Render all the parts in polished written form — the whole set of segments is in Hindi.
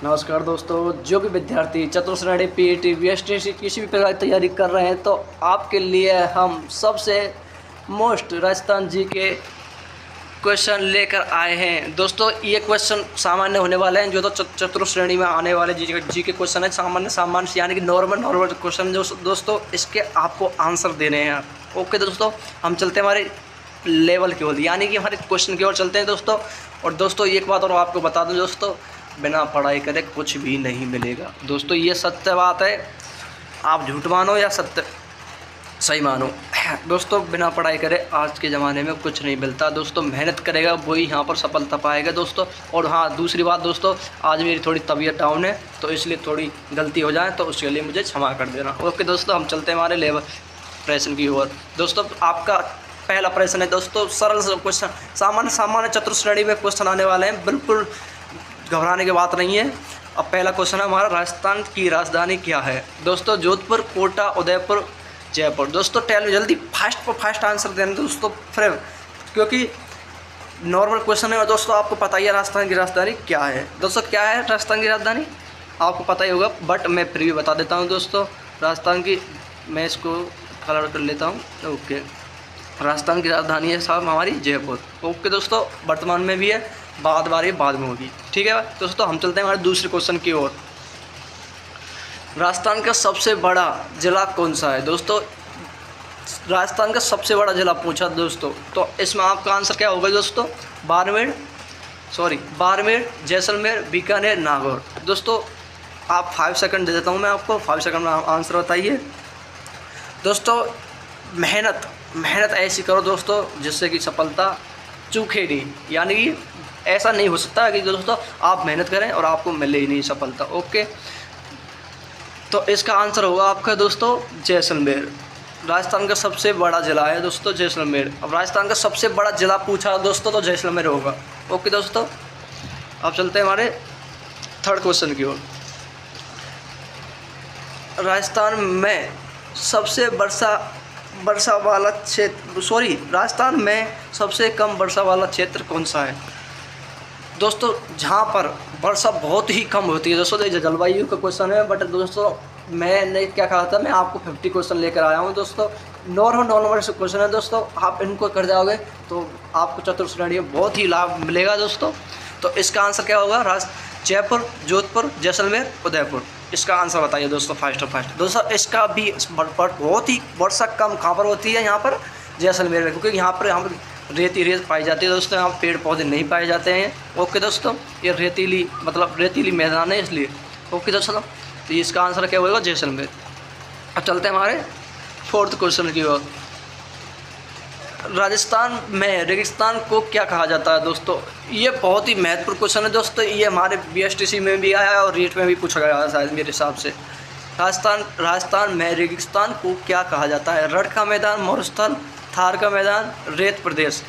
नमस्कार दोस्तों, जो भी विद्यार्थी चतुर्श्रेणी पीईटी बीएसटी किसी भी प्रकार की तैयारी कर रहे हैं तो आपके लिए हम सबसे मोस्ट राजस्थान जी के क्वेश्चन लेकर आए हैं। दोस्तों ये क्वेश्चन सामान्य होने वाले हैं, जो तो चतुर्श्रेणी में आने वाले जी के क्वेश्चन है। सामान्य यानी कि नॉर्मल क्वेश्चन जो दोस्तों इसके आपको आंसर देने हैं। ओके दोस्तों, हम चलते हैं हमारे लेवल की ओर, यानी कि हमारे क्वेश्चन की ओर चलते हैं दोस्तों। और दोस्तों एक बात और आपको बता दूं दोस्तों, बिना पढ़ाई करे कुछ भी नहीं मिलेगा दोस्तों, ये सत्य बात है। आप झूठ मानो या सत्य सही मानो दोस्तों, बिना पढ़ाई करे आज के ज़माने में कुछ नहीं मिलता दोस्तों। मेहनत करेगा वही यहाँ पर सफलता पाएगा दोस्तों। और हाँ, दूसरी बात दोस्तों, आज मेरी थोड़ी तबीयत डाउन है तो इसलिए थोड़ी गलती हो जाए तो उसके लिए मुझे क्षमा कर देना। ओके दोस्तों, हम चलते हैं हमारे लेवल प्रश्न की ओर। दोस्तों आपका पहला प्रश्न है दोस्तों, सरल क्वेश्चन, सामान्य चतुर्श्रेणी में क्वेश्चन आने वाले हैं, बिल्कुल घबराने की बात नहीं है। अब पहला क्वेश्चन है हमारा, राजस्थान की राजधानी क्या है दोस्तों? जोधपुर, कोटा, उदयपुर, जयपुर। दोस्तों जल्दी फास्ट आंसर देना दोस्तों, फिर क्योंकि नॉर्मल क्वेश्चन है और दोस्तों आपको पता ही है राजस्थान की राजधानी क्या है। दोस्तों क्या है राजस्थान की राजधानी, आपको पता ही होगा, बट मैं फिर भी बता देता हूँ दोस्तों। राजस्थान की, मैं इसको कलर कर लेता हूँ। ओके, राजस्थान की राजधानी है साहब हमारी जयपुर। ओके दोस्तों, वर्तमान में भी है, बाद में होगी। ठीक है दोस्तों, हम चलते हैं हमारे दूसरे क्वेश्चन की ओर। राजस्थान का सबसे बड़ा जिला कौन सा है दोस्तों? राजस्थान का सबसे बड़ा जिला पूछा दोस्तों, तो इसमें आपका आंसर क्या होगा दोस्तों? बाड़मेर, जैसलमेर, बीकानेर, नागौर। दोस्तों आप 5 सेकंड दे देता हूँ मैं आपको, 5 सेकंड में आंसर बताइए दोस्तों। मेहनत ऐसी करो दोस्तों जिससे कि सफलता चूके नहीं, यानी कि ऐसा नहीं हो सकता कि दोस्तों आप मेहनत करें और आपको मिले ही नहीं सफलता। ओके, तो इसका आंसर होगा आपका दोस्तों जैसलमेर। राजस्थान का सबसे बड़ा ज़िला है दोस्तों जैसलमेर। अब राजस्थान का सबसे बड़ा ज़िला पूछा दोस्तों तो जैसलमेर होगा। ओके दोस्तों, अब चलते हैं हमारे थर्ड क्वेश्चन की ओर। राजस्थान में सबसे राजस्थान में सबसे कम वर्षा वाला क्षेत्र कौन सा है दोस्तों? जहाँ पर वर्षा बहुत ही कम होती है दोस्तों। ये जलवायु का क्वेश्चन है, बट दोस्तों मैंने क्या कहा था, मैं आपको 50 क्वेश्चन लेकर आया हूँ दोस्तों। नॉर्मल से क्वेश्चन है दोस्तों, आप इनको कर जाओगे तो आपको चतुर्श्रेणी में बहुत ही लाभ मिलेगा दोस्तों। तो इसका आंसर क्या होगा? जयपुर, जोधपुर, जैसलमेर, उदयपुर। इसका आंसर बताइए दोस्तों फास्ट दोस्तों। इसका भी बहुत ही वर्षा कम कहाँ पर होती है? यहाँ पर जैसलमेर में, क्योंकि यहाँ पर रेत पाई जाती है दोस्तों, यहाँ पेड़ पौधे नहीं पाए जाते हैं। ओके दोस्तों, ये रेतीली मैदान है इसलिए। ओके दोस्तों, तो इसका आंसर क्या होगा? जैसलमेर। अब चलते हैं हमारे फोर्थ क्वेश्चन की ओर। राजस्थान में रेगिस्तान को क्या कहा जाता है दोस्तों? ये बहुत ही महत्वपूर्ण क्वेश्चन है दोस्तों, ये हमारे बीएसटीसी में भी आया है और रीट में भी पूछा गया है शायद मेरे हिसाब से। राजस्थान में रेगिस्तान को क्या कहा जाता है? रण का मैदान, मरुस्थल, थार का मैदान, रेत प्रदेश।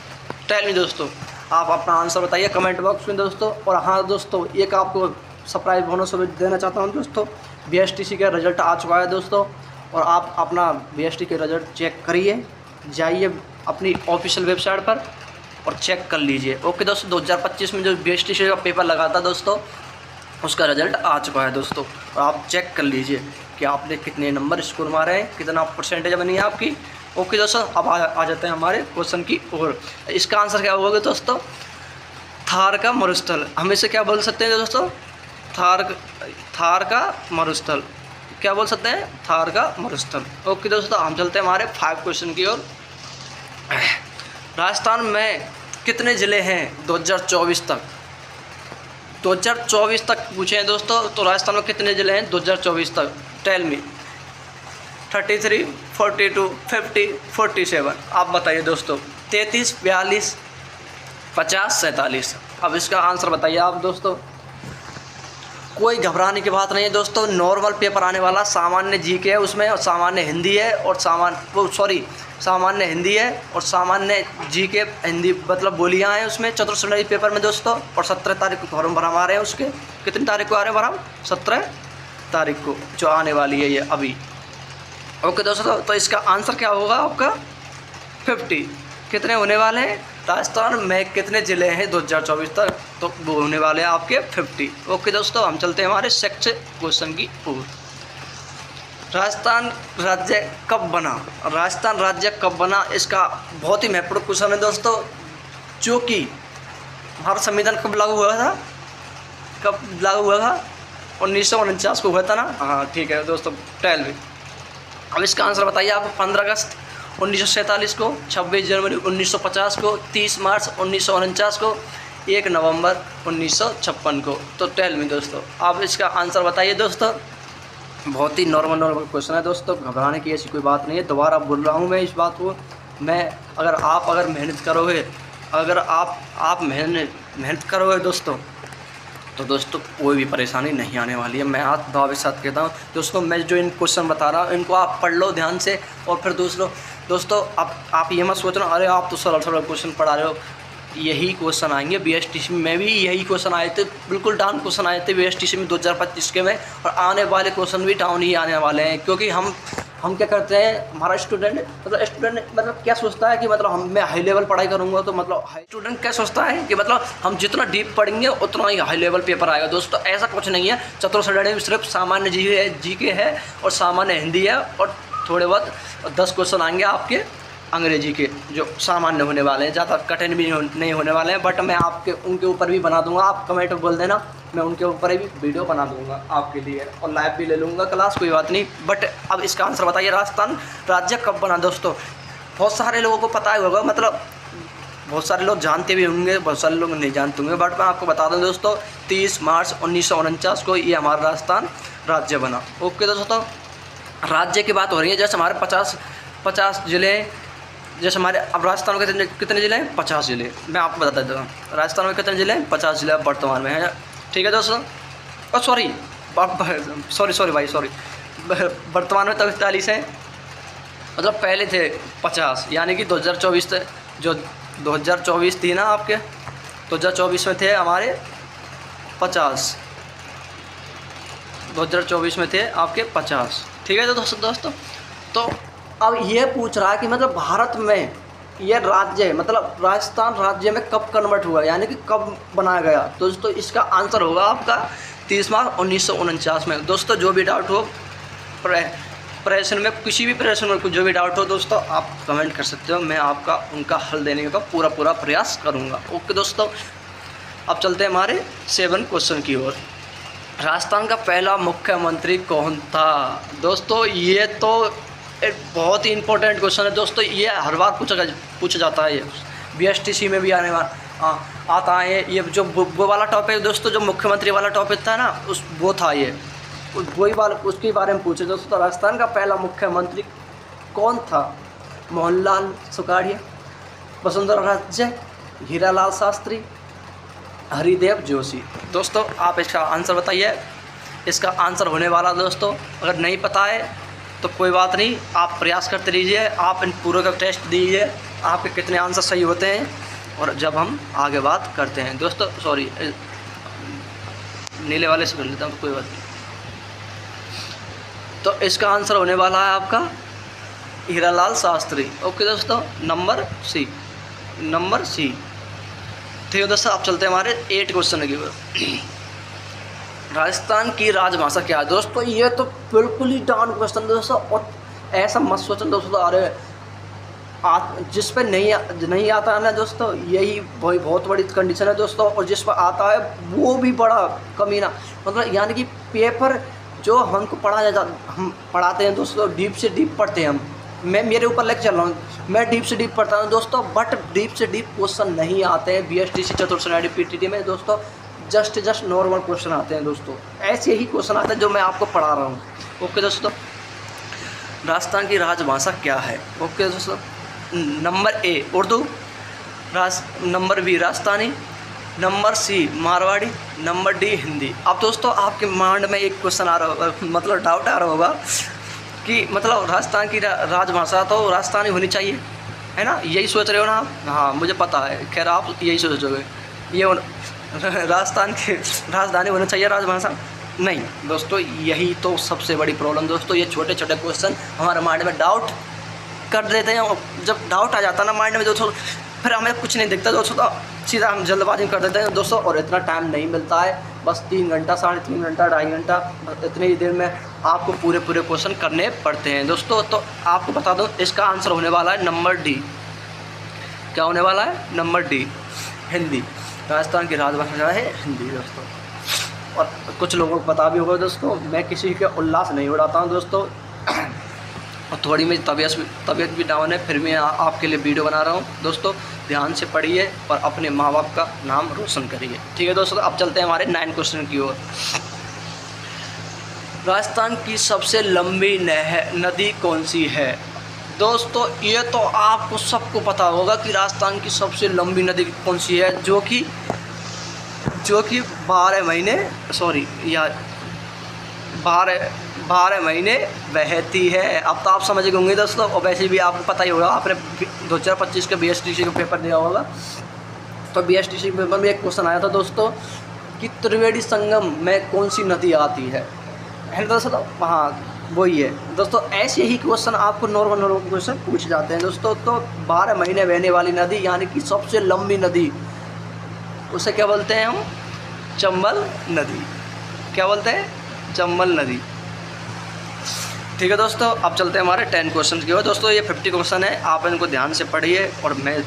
टेल मी दोस्तों, आप अपना आंसर बताइए कमेंट बॉक्स में दोस्तों। और हाँ दोस्तों, एक आपको सरप्राइज बोनस देना चाहता हूँ दोस्तों, बीएसटीसी का रिजल्ट आ चुका है दोस्तों, और आप अपना बीएसटी के रिजल्ट चेक करिए, जाइए अपनी ऑफिशियल वेबसाइट पर और चेक कर लीजिए। ओके दोस्तों, 2025 में जो बीएसटीसी का पेपर लगा था दोस्तों, उसका रिजल्ट आ चुका है दोस्तों, और आप चेक कर लीजिए कि आपने कितने नंबर स्कोर मारे हैं, कितना परसेंटेज बनी है आपकी। ओके दोस्तों, अब आ जाते हैं हमारे क्वेश्चन की ओर। इसका आंसर क्या होगा दोस्तों? थार का मरुस्थल। हम इसे क्या बोल सकते हैं दोस्तों? थार का मरुस्थल। क्या बोल सकते हैं? थार का मरुस्थल। ओके दोस्तों, हम चलते हैं हमारे 5 क्वेश्चन की ओर। राजस्थान में कितने ज़िले हैं 2024 तक? 2024 तक पूछे हैं दोस्तों, तो राजस्थान में कितने ज़िले हैं 2024 तक? Tell me. 33, 42, 50, 47। आप बताइए दोस्तों। 33, 42, 50, 47। अब इसका आंसर बताइए आप दोस्तों। कोई घबराने की बात नहीं है दोस्तों, नॉर्मल पेपर आने वाला, सामान्य जीके है उसमें, और सामान्य हिंदी है, और सामान्य हिंदी है और सामान्य जीके हिंदी मतलब बोलियाँ हैं उसमें चतुर्श्रेणी पेपर में दोस्तों। और 17 तारीख को फॉर्म भरा आ रहे हैं उसके। कितनी तारीख को आ रहे हैं फॉर्म? 17 तारीख को जो आने वाली है ये अभी। ओके दोस्तों, तो इसका आंसर क्या होगा आपका? 50। कितने होने वाले हैं? राजस्थान में कितने ज़िले हैं 2024 तक, तो वो होने वाले हैं आपके 50। ओके दोस्तों, हम चलते हैं हमारे सेक्शन क्वेश्चन की ओर। राजस्थान राज्य कब बना? राजस्थान राज्य कब बना, इसका बहुत ही महत्वपूर्ण क्वेश्चन है दोस्तों। जो कि भारत संविधान कब लागू हुआ था? कब लागू हुआ था? 1949 को हुआ था ना? हाँ ठीक है दोस्तों, 12। अब इसका आंसर बताइए आप। 15 अगस्त 1947 को, 26 जनवरी 1950 को, 30 मार्च 1949 को, 1 नवंबर 1956 को। तो 12 दोस्तों, आप इसका आंसर बताइए दोस्तों। बहुत ही नॉर्मल क्वेश्चन है दोस्तों, घबराने की ऐसी कोई बात नहीं है। दोबारा बोल रहा हूँ मैं इस बात को। मैं अगर मेहनत करोगे, अगर आप मेहनत करोगे दोस्तों, तो दोस्तों कोई भी परेशानी नहीं आने वाली है। मैं हाथ दावे के साथ कहता हूँ दोस्तों। मैं जो इन क्वेश्चन बता रहा हूँ, इनको आप पढ़ लो ध्यान से। और फिर दोस्तों आप ये मत सोचना अरे आप तो सरल क्वेश्चन पढ़ा रहे हो। यही क्वेश्चन आएंगे बीएसटीसी में भी, यही क्वेश्चन आए थे, बिल्कुल डाउन क्वेश्चन आए थे बीएसटीसी में 2025 के में। और आने वाले क्वेश्चन भी डाउन ही आने वाले हैं, क्योंकि हम क्या करते हैं, हमारा स्टूडेंट मतलब क्या सोचता है कि मतलब मैं हाई लेवल पढ़ाई करूँगा तो मतलब स्टूडेंट क्या सोचता है कि मतलब हम जितना डीप पढ़ेंगे उतना ही हाई लेवल पेपर आएगा। दोस्तों ऐसा कुछ नहीं है। चतुर्थ में सिर्फ सामान्य जीके है और सामान्य हिंदी है, और थोड़े बहुत 10 क्वेश्चन आएंगे आपके अंग्रेजी के, जो सामान्य होने वाले हैं, ज़्यादा कठिन भी नहीं होने वाले हैं। बट मैं उनके ऊपर भी बना दूंगा। आप कमेंट में बोल देना, मैं उनके ऊपर भी वीडियो बना दूंगा आपके लिए, और लाइव भी ले लूँगा क्लास, कोई बात नहीं। बट अब इसका आंसर बताइए, राजस्थान राज्य कब बना? दोस्तों बहुत सारे लोगों को पता ही होगा, मतलब बहुत सारे लोग जानते भी होंगे, बहुत सारे लोग नहीं जानते होंगे। बट मैं आपको बता दूँ दोस्तों, 30 मार्च 1949 को ये हमारा राजस्थान राज्य बना। ओके दोस्तों, राज्य की बात हो रही है। जैसे हमारे 50 ज़िले, जैसे हमारे अब राजस्थान में कितने ज़िले हैं? 50 ज़िले। मैं आपको बता देता हूँ राजस्थान में कितने ज़िले हैं? 50 ज़िले वर्तमान में है। ठीक है दोस्तों, और सॉरी भाई सॉरी, वर्तमान में तो 41 है, मतलब पहले थे 50, यानी कि 2024 थे, जो 2024 थी ना आपके, 2024 में थे हमारे 50, 2024 में थे आपके 50। ठीक है दोस्तों। तो अब ये पूछ रहा है कि मतलब भारत में ये राज्य, मतलब राजस्थान राज्य में कब कन्वर्ट हुआ, यानी कि कब बनाया गया। तो दोस्तों इसका आंसर होगा आपका 30 मार्च 1949 में। दोस्तों जो भी डाउट हो प्रश्न में, किसी भी प्रश्न में कुछ जो भी डाउट हो दोस्तों, आप कमेंट कर सकते हो। मैं आपका उनका हल देने का पूरा प्रयास करूँगा। ओके दोस्तों, अब चलते हैं हमारे 7 क्वेश्चन की ओर। राजस्थान का पहला मुख्यमंत्री कौन था? दोस्तों ये तो एक बहुत ही इंपॉर्टेंट क्वेश्चन है दोस्तों। ये हर बार पूछा जाता है, ये बीएसटीसी में भी आता है। ये जो वो वाला टॉपिक दोस्तों, जो मुख्यमंत्री वाला टॉपिक था ना, वो था ये, उसके बारे में पूछे दोस्तों। राजस्थान का पहला मुख्यमंत्री कौन था? मोहनलाल सुखाड़िया, वसुंधरा राजे, हीरालाल शास्त्री, हरिदेव जोशी। दोस्तों आप इसका आंसर बताइए। इसका आंसर होने वाला दोस्तों, अगर नहीं पता है तो कोई बात नहीं, आप प्रयास करते रहिए। आप इन पूरे का टेस्ट दीजिए, आपके कितने आंसर सही होते हैं, और जब हम आगे बात करते हैं दोस्तों, सॉरी नीले वाले से कर लेता हूँ, कोई बात नहीं। तो इसका आंसर होने वाला है आपका हीरालाल शास्त्री। ओके दोस्तों, नंबर सी। ठीक है दोस्तों, आप चलते हैं हमारे 8 क्वेश्चन की ओर। राजस्थान की राजभाषा क्या है? दोस्तों ये तो बिल्कुल ही डाउन क्वेश्चन दोस्तों, और ऐसा मत सोचो दोस्तों अरे जिस पर नहीं आता है ना दोस्तों, यही बहुत बड़ी कंडीशन है दोस्तों। और जिस पर आता है वो भी बड़ा कमीना, मतलब यानी कि पेपर जो हमको हम पढ़ाते हैं दोस्तों, डीप से डीप पढ़ते हैं हम। मैं मेरे ऊपर लेके चल रहा हूँ, मैं डीप से डीप पढ़ता हूँ दोस्तों, बट डीप से डीप क्वेश्चन नहीं आते हैं बीएसटीसी चतुर्थ श्रेणी पीटीटी में दोस्तों। जस्ट नॉर्मल क्वेश्चन आते हैं दोस्तों, ऐसे ही क्वेश्चन आते हैं जो मैं आपको पढ़ा रहा हूँ। ओके दोस्तों, राजस्थान की राजभाषा क्या है? ओके दोस्तों, number A Urdu, number B Rajasthani, number C Marwari, number D Hindi. अब दोस्तों आपके माइंड में एक क्वेश्चन आ रहा होगा, मतलब डाउट आ रहा होगा कि मतलब राजस्थान की राजभाषा तो राजस्थानी होनी चाहिए, है ना? यही सोच रहे हो ना आप? हाँ मुझे पता है, खैर आप यही सोचोगे, ये राजस्थान की राजधानी होना चाहिए राजभाषा। नहीं दोस्तों, यही तो सबसे बड़ी प्रॉब्लम दोस्तों। ये छोटे छोटे क्वेश्चन हमारे माइंड में डाउट कर देते हैं, और जब डाउट आ जाता है ना माइंड में दोस्तों, फिर हमें कुछ नहीं दिखता दोस्तों, तो सीधा हम जल्दबाजी कर देते हैं दोस्तों, और इतना टाइम नहीं मिलता है, बस 3 घंटा, 3.5 घंटा, 2.5 घंटा, इतनी ही देर में आपको पूरे क्वेश्चन करने पड़ते हैं दोस्तों। तो आपको बता दूं इसका आंसर होने वाला है नंबर डी। क्या होने वाला है? Number D, Hindi. राजस्थान की राजभाषा है हिंदी दोस्तों। और कुछ लोगों को पता भी होगा दोस्तों, मैं किसी के उल्लास नहीं उड़ाता हूँ दोस्तों, और थोड़ी मेरी तबीयत भी डाउन है, फिर भी आपके लिए वीडियो बना रहा हूँ दोस्तों। ध्यान से पढ़िए और अपने माँ बाप का नाम रोशन करिए। ठीक है दोस्तों, अब चलते हैं हमारे 9 क्वेश्चन की ओर। राजस्थान की सबसे लंबी नदी कौन सी है? दोस्तों ये तो आपको सबको पता होगा कि राजस्थान की सबसे लंबी नदी कौन सी है, जो कि 12 महीने बहती है। अब तो आप समझ गए होंगे दोस्तों, और वैसे भी आपको पता ही होगा, आपने 2025 के BSTC का पेपर दिया होगा, तो BSTC के पेपर में एक क्वेश्चन आया था दोस्तों कि त्रिवेणी संगम में कौन सी नदी आती है दोस्तों। हाँ वही है दोस्तों। ऐसे ही क्वेश्चन आपको नॉर्मल क्वेश्चन पूछ जाते हैं दोस्तों। तो 12 महीने बहने वाली नदी यानी कि सबसे लंबी नदी, उसे क्या बोलते हैं हम? चंबल नदी। क्या बोलते हैं? चंबल नदी। ठीक है दोस्तों, अब चलते हैं हमारे 10 क्वेश्चन की ओर। दोस्तों ये 50 क्वेश्चन है, आप इनको ध्यान से पढ़िए, और मैं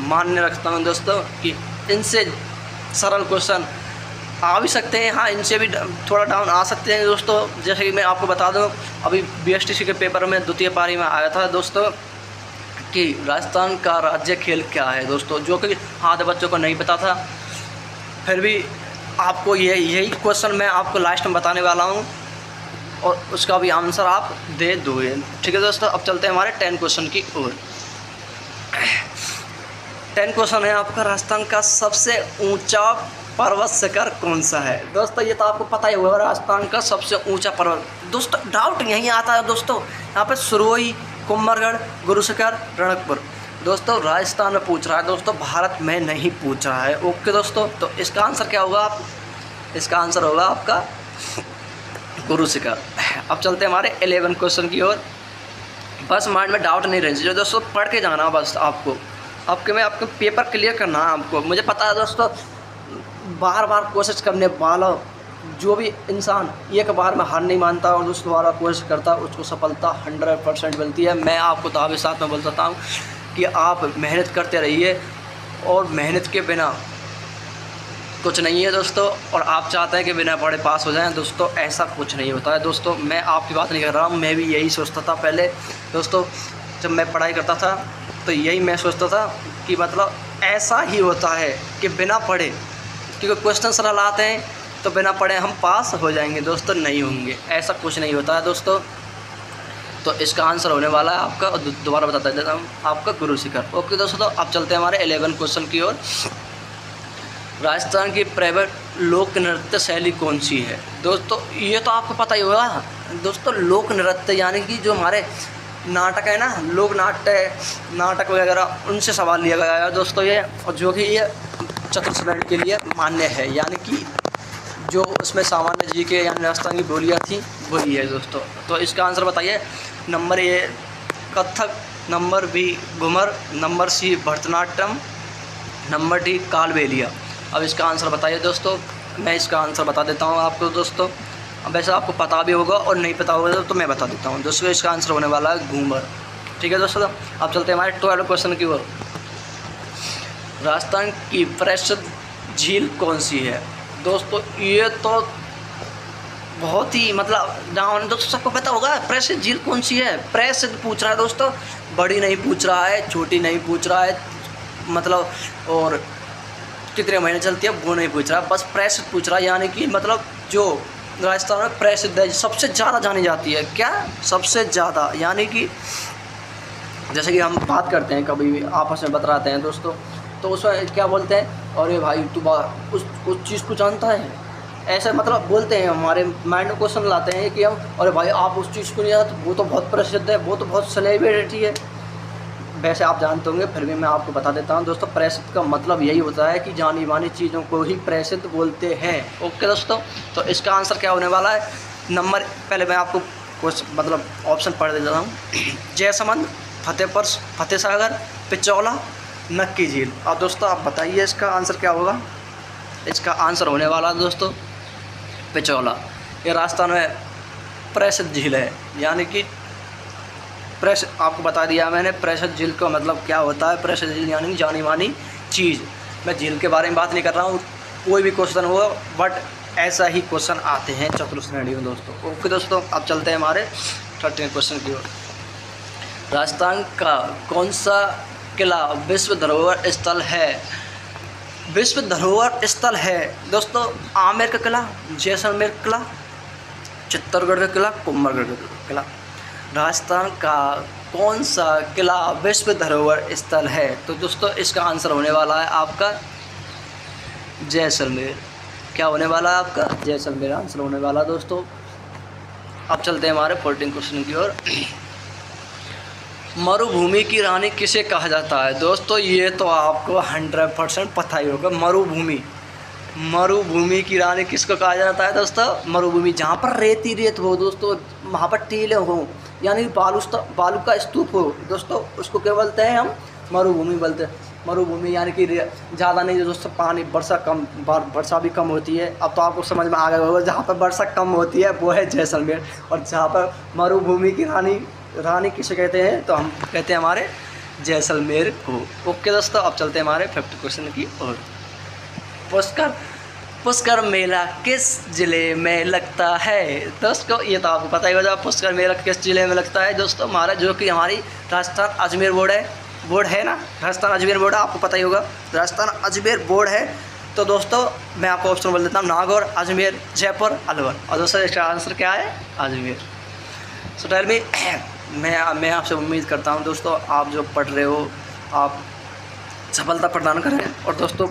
मान्य रखता हूँ दोस्तों कि इनसे सरल क्वेश्चन आ भी सकते हैं, हाँ इनसे भी थोड़ा डाउन आ सकते हैं दोस्तों। जैसे कि मैं आपको बता दूं, अभी BSTC के पेपर में द्वितीय पारी में आया था दोस्तों कि राजस्थान का राज्य खेल क्या है दोस्तों, जो कि आधे बच्चों को नहीं पता था। फिर भी आपको यही क्वेश्चन मैं आपको लास्ट में बताने वाला हूं, और उसका भी आंसर आप दे दोगे। ठीक है दोस्तों, अब चलते हैं हमारे 10 क्वेश्चन की ओर। 10 क्वेश्चन है आपका, राजस्थान का सबसे ऊंचा पर्वत शिखर कौन सा है? दोस्तों ये तो आपको पता ही होगा, राजस्थान का सबसे ऊंचा पर्वत। दोस्तों डाउट यहीं आता है दोस्तों, यहाँ पे सुरवई, कुंभलगढ़, गुरु शिखर, रणकपुर। दोस्तों राजस्थान में पूछ रहा है दोस्तों, भारत में नहीं पूछ रहा है। ओके दोस्तों, तो इसका आंसर क्या होगा? इसका आंसर होगा आपका गुरु शिखर। अब चलते हैं हमारे 11 क्वेश्चन की ओर। बस माइंड में डाउट नहीं रहना चाहिए दोस्तों, पढ़ के जाना बस आपको। आपको पेपर क्लियर करना है आपको। मुझे पता है दोस्तों, बार बार कोशिश करने वाला जो भी इंसान एक बार में हार नहीं मानता और दूसरी बार कोशिश करता है, उसको सफलता 100% मिलती है। मैं आपको दावे साथ में बोल सकता हूँ कि आप मेहनत करते रहिए, और मेहनत के बिना कुछ नहीं है दोस्तों। और आप चाहते हैं कि बिना पढ़े पास हो जाएं दोस्तों, ऐसा कुछ नहीं होता है दोस्तों। मैं आपकी बात नहीं कर रहा हूँ, मैं भी यही सोचता था पहले दोस्तों। जब मैं पढ़ाई करता था तो यही मैं सोचता था कि मतलब ऐसा ही होता है कि बिना पढ़े, क्योंकि क्वेश्चन सरल आते हैं तो बिना पढ़े हम पास हो जाएंगे दोस्तों, नहीं होंगे, ऐसा कुछ नहीं होता है दोस्तों। तो इसका आंसर होने वाला है आपका, और दोबारा बताता देता हूँ, आपका गुरु शिखर। ओके दोस्तों, अब चलते हैं हमारे 11 क्वेश्चन की ओर। राजस्थान की प्राइवेट लोक नृत्य शैली कौन सी है? दोस्तों ये तो आपको पता ही होगा दोस्तों, लोक नृत्य यानी कि जो हमारे नाटक है ना, लोक नाट्य, नाटक वगैरह, उनसे सवाल लिया गया है दोस्तों ये, और जो कि ये चतुर्थ श्रेणी के लिए मान्य है, यानी कि जो उसमें सामान्य जी के यानी राजस्थान की बोलियाँ थी वही है दोस्तों। तो इसका आंसर बताइए। Number A Kathak, number B Ghoomar, number C Bharatanatyam, number D Kalbelia. अब इसका आंसर बताइए दोस्तों। मैं इसका आंसर बता देता हूँ आपको दोस्तों। अब वैसे आपको पता भी होगा और नहीं पता होगा तो मैं बता देता हूँ दोस्तों। इसका आंसर होने वाला है घूमर। ठीक है दोस्तों, अब चलते हैं हमारे 12 क्वेश्चन की ओर। राजस्थान की प्रसिद्ध झील कौन सी है? दोस्तों ये तो बहुत ही मतलब डाउन दोस्तों, सबको पता होगा प्रसिद्ध झील कौन सी है। प्रसिद्ध पूछ रहा है दोस्तों, बड़ी नहीं पूछ रहा है, छोटी नहीं पूछ रहा है, मतलब और कितने महीने चलती है वो नहीं पूछ रहा, बस प्रसिद्ध पूछ रहा है, यानी कि मतलब जो राजस्थान में प्रसिद्ध है, सबसे ज़्यादा जानी जाती है। क्या? सबसे ज़्यादा, यानी कि जैसे कि हम बात करते हैं कभी भी आपस में बतलाते हैं दोस्तों, तो उसमें क्या बोलते हैं, अरे भाई तू उस चीज़ को जानता है, ऐसे मतलब बोलते हैं, हमारे माइंड में क्वेश्चन लाते हैं कि हम, अरे भाई आप उस चीज़ को नहीं जानते, वो तो बहुत प्रसिद्ध है, वो तो बहुत सेलिब्रिटी है। वैसे आप जानते होंगे, फिर भी मैं आपको बता देता हूँ दोस्तों, प्रसिद्ध का मतलब यही होता है कि जानी मानी चीज़ों को ही प्रसिद्ध बोलते हैं। ओके दोस्तों, तो इसका आंसर क्या होने वाला है? नंबर, पहले मैं आपको कुछ मतलब ऑप्शन पढ़ देता हूँ। जयसमंद, फतेहसागर, पिचौला, नक्की झील। अब दोस्तों आप बताइए इसका आंसर क्या होगा। इसका आंसर होने वाला दोस्तों पिछोला। ये राजस्थान में प्रसिद्ध झील है, यानी कि आपको बता दिया मैंने प्रसिद्ध झील का मतलब क्या होता है। प्रसिद्ध झील यानी जानी मानी चीज़। मैं झील के बारे में बात नहीं कर रहा हूँ, कोई भी क्वेश्चन हो, बट ऐसा ही क्वेश्चन आते हैं चतुर्थ श्रेणी में दोस्तों। ओके दोस्तों, अब चलते हैं हमारे 13 क्वेश्चन की ओर। राजस्थान का कौन सा किला विश्व धरोहर स्थल है? विश्व धरोहर स्थल है दोस्तों आमेर का किला, जैसलमेर किला, चित्तौड़गढ़ का किला, कुंभलगढ़ का किला। राजस्थान का कौन सा किला विश्व धरोहर स्थल है? तो दोस्तों इसका आंसर होने वाला है आपका जैसलमेर। क्या होने वाला है आपका? जैसलमेर आंसर होने वाला दोस्तों। अब चलते हैं हमारे 14 क्वेश्चन की ओर। मरुभूमि की रानी किसे कहा जाता है? दोस्तों ये तो आपको 100% पता ही होगा। मरुभूमि की रानी किसको कहा जाता है दोस्तों? मरुभूमि जहाँ पर रेती रेत हो दोस्तों, वहाँ पर टीले हो, यानी बालू का स्तूप हो दोस्तों, उसको क्या बोलते हैं हम? मरुभूमि बोलते हैं। मरुभूमि यानी कि ज़्यादा नहीं दोस्तों, पानी वर्षा भी कम होती है। अब तो आपको समझ में आ गया होगा, जहाँ पर वर्षा कम होती है वो है जैसलमेर, और जहाँ पर मरुभूमि की रानी किसे कहते हैं? तो हम कहते हैं हमारे जैसलमेर को। ओके दोस्तों, अब चलते हैं हमारे 50 क्वेश्चन की ओर। पुष्कर मेला किस ज़िले में लगता है? दोस्तों ये तो आपको पता ही होगा, पुष्कर मेला किस ज़िले में लगता है दोस्तों? हमारा जो कि हमारी राजस्थान अजमेर बोर्ड है ना, राजस्थान अजमेर बोर्ड आपको पता ही होगा, राजस्थान अजमेर बोर्ड है। तो दोस्तों मैं आपको ऑप्शन बोल देता हूँ, नागौर, अजमेर, जयपुर, अलवर। और दोस्तों इसका आंसर क्या है? अजमेर। सो टेल मी, मैं आपसे उम्मीद करता हूँ दोस्तों आप जो पढ़ रहे हो आप सफलता प्रदान करें, और दोस्तों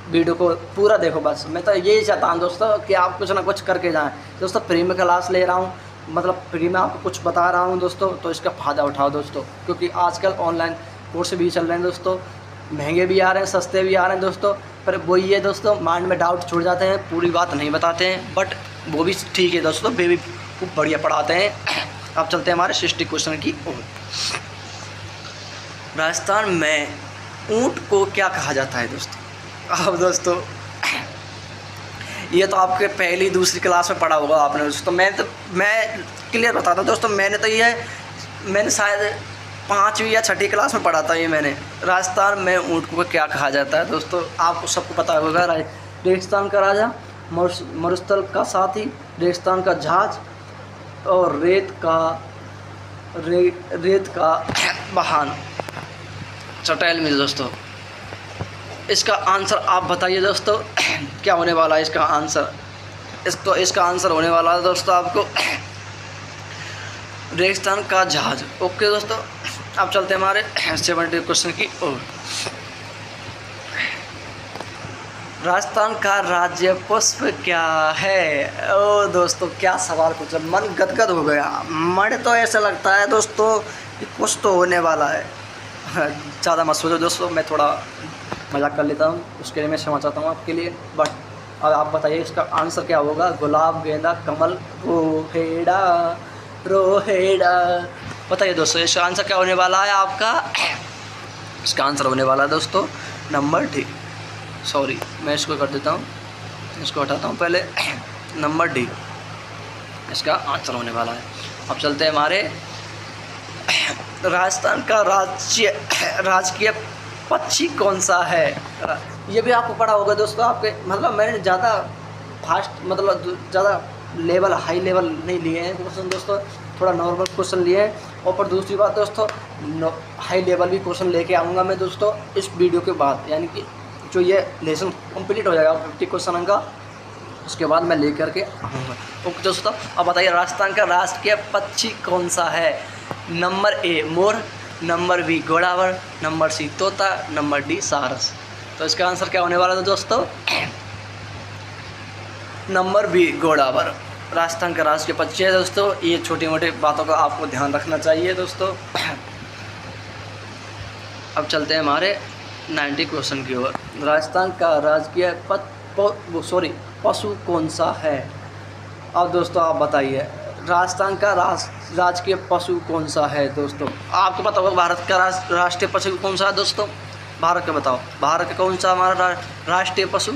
वीडियो को पूरा देखो। बस मैं तो यही चाहता हूँ दोस्तों कि आप कुछ ना कुछ करके जाएं। दोस्तों फ्री में क्लास ले रहा हूँ, मतलब फ्री में आपको कुछ बता रहा हूँ दोस्तों, तो इसका फ़ायदा उठाओ दोस्तों, क्योंकि आजकल ऑनलाइन कोर्स भी चल रहे हैं दोस्तों, महंगे भी आ रहे हैं, सस्ते भी आ रहे हैं दोस्तों। पर वही है दोस्तों, माइंड में डाउट छूट जाते हैं, पूरी बात नहीं बताते हैं, बट वो भी ठीक है दोस्तों, वे भी खूब बढ़िया पढ़ाते हैं। अब चलते हैं हमारे 60 क्वेश्चन की ओर। राजस्थान में ऊँट को क्या कहा जाता है दोस्तों? अब दोस्तों ये तो आपके पहली दूसरी क्लास में पढ़ा होगा आपने दोस्तों। मैं क्लियर बताता हूँ दोस्तों, मैंने शायद 5वीं या 6ठी क्लास में पढ़ा था ये मैंने। राजस्थान में ऊँट को क्या कहा जाता है दोस्तों? आपको सबको पता होगा। रेगिस्तान का राजा, मरुस्थल का साथी, रेगिस्तान का जहाज, और रेत का वाहन। चटेल में दोस्तों इसका आंसर आप बताइए दोस्तों क्या होने वाला है इसका आंसर? इसका आंसर होने वाला है दोस्तों आपको रेगिस्तान का जहाज। ओके दोस्तों, अब चलते हैं हमारे 70 क्वेश्चन की ओर। राजस्थान का राज्य पुष्प क्या है? ओ दोस्तों क्या सवाल पूछा, मन गदगद हो गया। मन तो ऐसा लगता है दोस्तों कि कुछ तो होने वाला है। ज़्यादा मत सोचो दोस्तों, मैं थोड़ा मजाक कर लेता हूँ, उसके लिए मैं क्षमा चाहता हूँ आपके लिए। बट अब आप बताइए इसका आंसर क्या होगा? गुलाब, गेंदा, कमल, रोहेड़ा। बताइए दोस्तों इसका आंसर क्या होने वाला है आपका? इसका आंसर होने वाला है दोस्तों नंबर डी। सॉरी, मैं इसको कर देता हूँ, इसको हटाता हूँ पहले। नंबर डी इसका आंसर होने वाला है। अब चलते हैं हमारे राजस्थान का राजकीय पक्षी कौन सा है? ये भी आपको पढ़ा होगा दोस्तों आपके, मतलब मैंने ज़्यादा फास्ट मतलब ज़्यादा हाई लेवल नहीं लिए हैं क्वेश्चन दोस्तों, थोड़ा नॉर्मल क्वेश्चन लिए हैं। और पर दूसरी बात दोस्तों, हाई लेवल भी क्वेश्चन लेके आऊँगा मैं दोस्तों इस वीडियो के बाद, यानी कि जो ये लेसन कंप्लीट हो जाएगा 50 क्वेश्चन का, उसके बाद मैं लेकर के आऊँगा। ओके दोस्तों, अब बताइए राजस्थान का राष्ट्रीय पक्षी कौन सा है? नंबर ए मोर, नंबर बी घोड़ावर, नंबर सी तोता, नंबर डी सारस। तो इसका आंसर क्या होने वाला था दोस्तों? नंबर बी घोड़ावर राजस्थान का राष्ट्रीय पक्षी है दोस्तों। ये छोटी मोटी बातों का आपको ध्यान रखना चाहिए दोस्तों। अब चलते हैं हमारे 90 क्वेश्चन की ओर। राजस्थान का राजकीय पशु कौन सा है? अब दोस्तों आप बताइए राजस्थान का राजकीय पशु कौन सा है दोस्तों? आपको पता होगा भारत का राष्ट्रीय पशु कौन सा है दोस्तों? भारत का बताओ, भारत का कौन सा हमारा राष्ट्रीय पशु,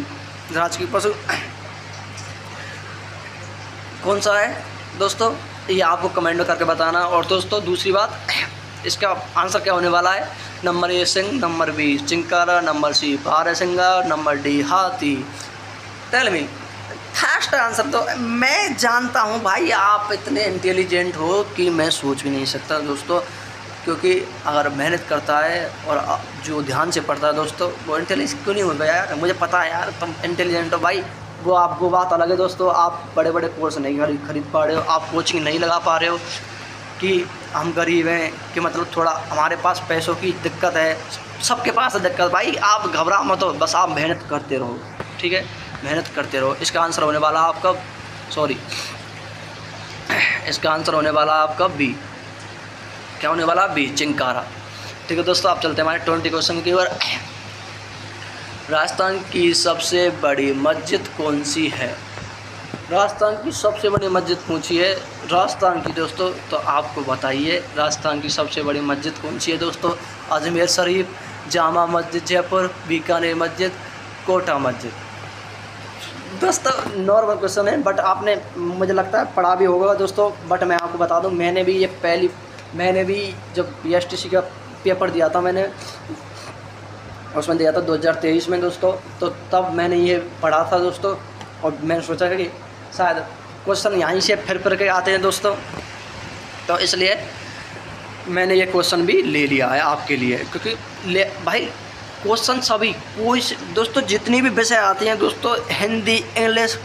राजकीय पशु कौन सा है दोस्तों, ये आपको कमेंट में करके बताना। और दोस्तों दूसरी बात, इसका आंसर क्या होने वाला है, नंबर ए सिंह, नंबर बी चिंकारा, नंबर सी बारहसिंगा, नंबर डी हाथी। Tell me first answer. तो मैं जानता हूँ भाई आप इतने इंटेलिजेंट हो कि मैं सोच भी नहीं सकता दोस्तों, क्योंकि अगर मेहनत करता है और जो ध्यान से पढ़ता है दोस्तों, वो इंटेलिजेंट क्यों नहीं होगा यार। मुझे पता है यार तुम इंटेलिजेंट हो भाई, वो बात अलग है दोस्तों। आप बड़े बड़े कोर्स नहीं खरीद पा रहे हो, आप कोचिंग नहीं लगा पा रहे हो कि हम गरीब हैं, कि मतलब थोड़ा हमारे पास पैसों की दिक्कत है, सबके पास है दिक्कत भाई। आप घबरा मत हो, बस आप मेहनत करते रहो, ठीक है, मेहनत करते रहो। इसका आंसर होने वाला आपका, इसका आंसर होने वाला आपका बी। क्या होने वाला, बी चिंकारा। ठीक है दोस्तों, आप चलते हैं हमारे 20 क्वेश्चन की ओर। राजस्थान की सबसे बड़ी मस्जिद कौन सी है, राजस्थान की सबसे बड़ी मस्जिद पूछी है राजस्थान की दोस्तों, तो आपको बताइए राजस्थान की सबसे बड़ी मस्जिद कौन सी है दोस्तों। अजमेर शरीफ, जामा मस्जिद जयपुर, बीकानेर मस्जिद, कोटा मस्जिद। दोस्तों नॉर्मल क्वेश्चन है, बट आपने मुझे लगता है पढ़ा भी होगा दोस्तों। बट मैं आपको बता दूं, मैंने भी जब PSTC का पेपर दिया था, मैंने उसमें दिया था 2023 में दोस्तों, तो तब मैंने ये पढ़ा था दोस्तों। और मैंने सोचा कि शायद क्वेश्चन यहीं से फिर के आते हैं दोस्तों, तो इसलिए मैंने ये क्वेश्चन भी ले लिया है आपके लिए। क्योंकि भाई क्वेश्चन सभी कोई दोस्तों, जितनी भी विषय आती हैं दोस्तों, हिंदी, इंग्लिश,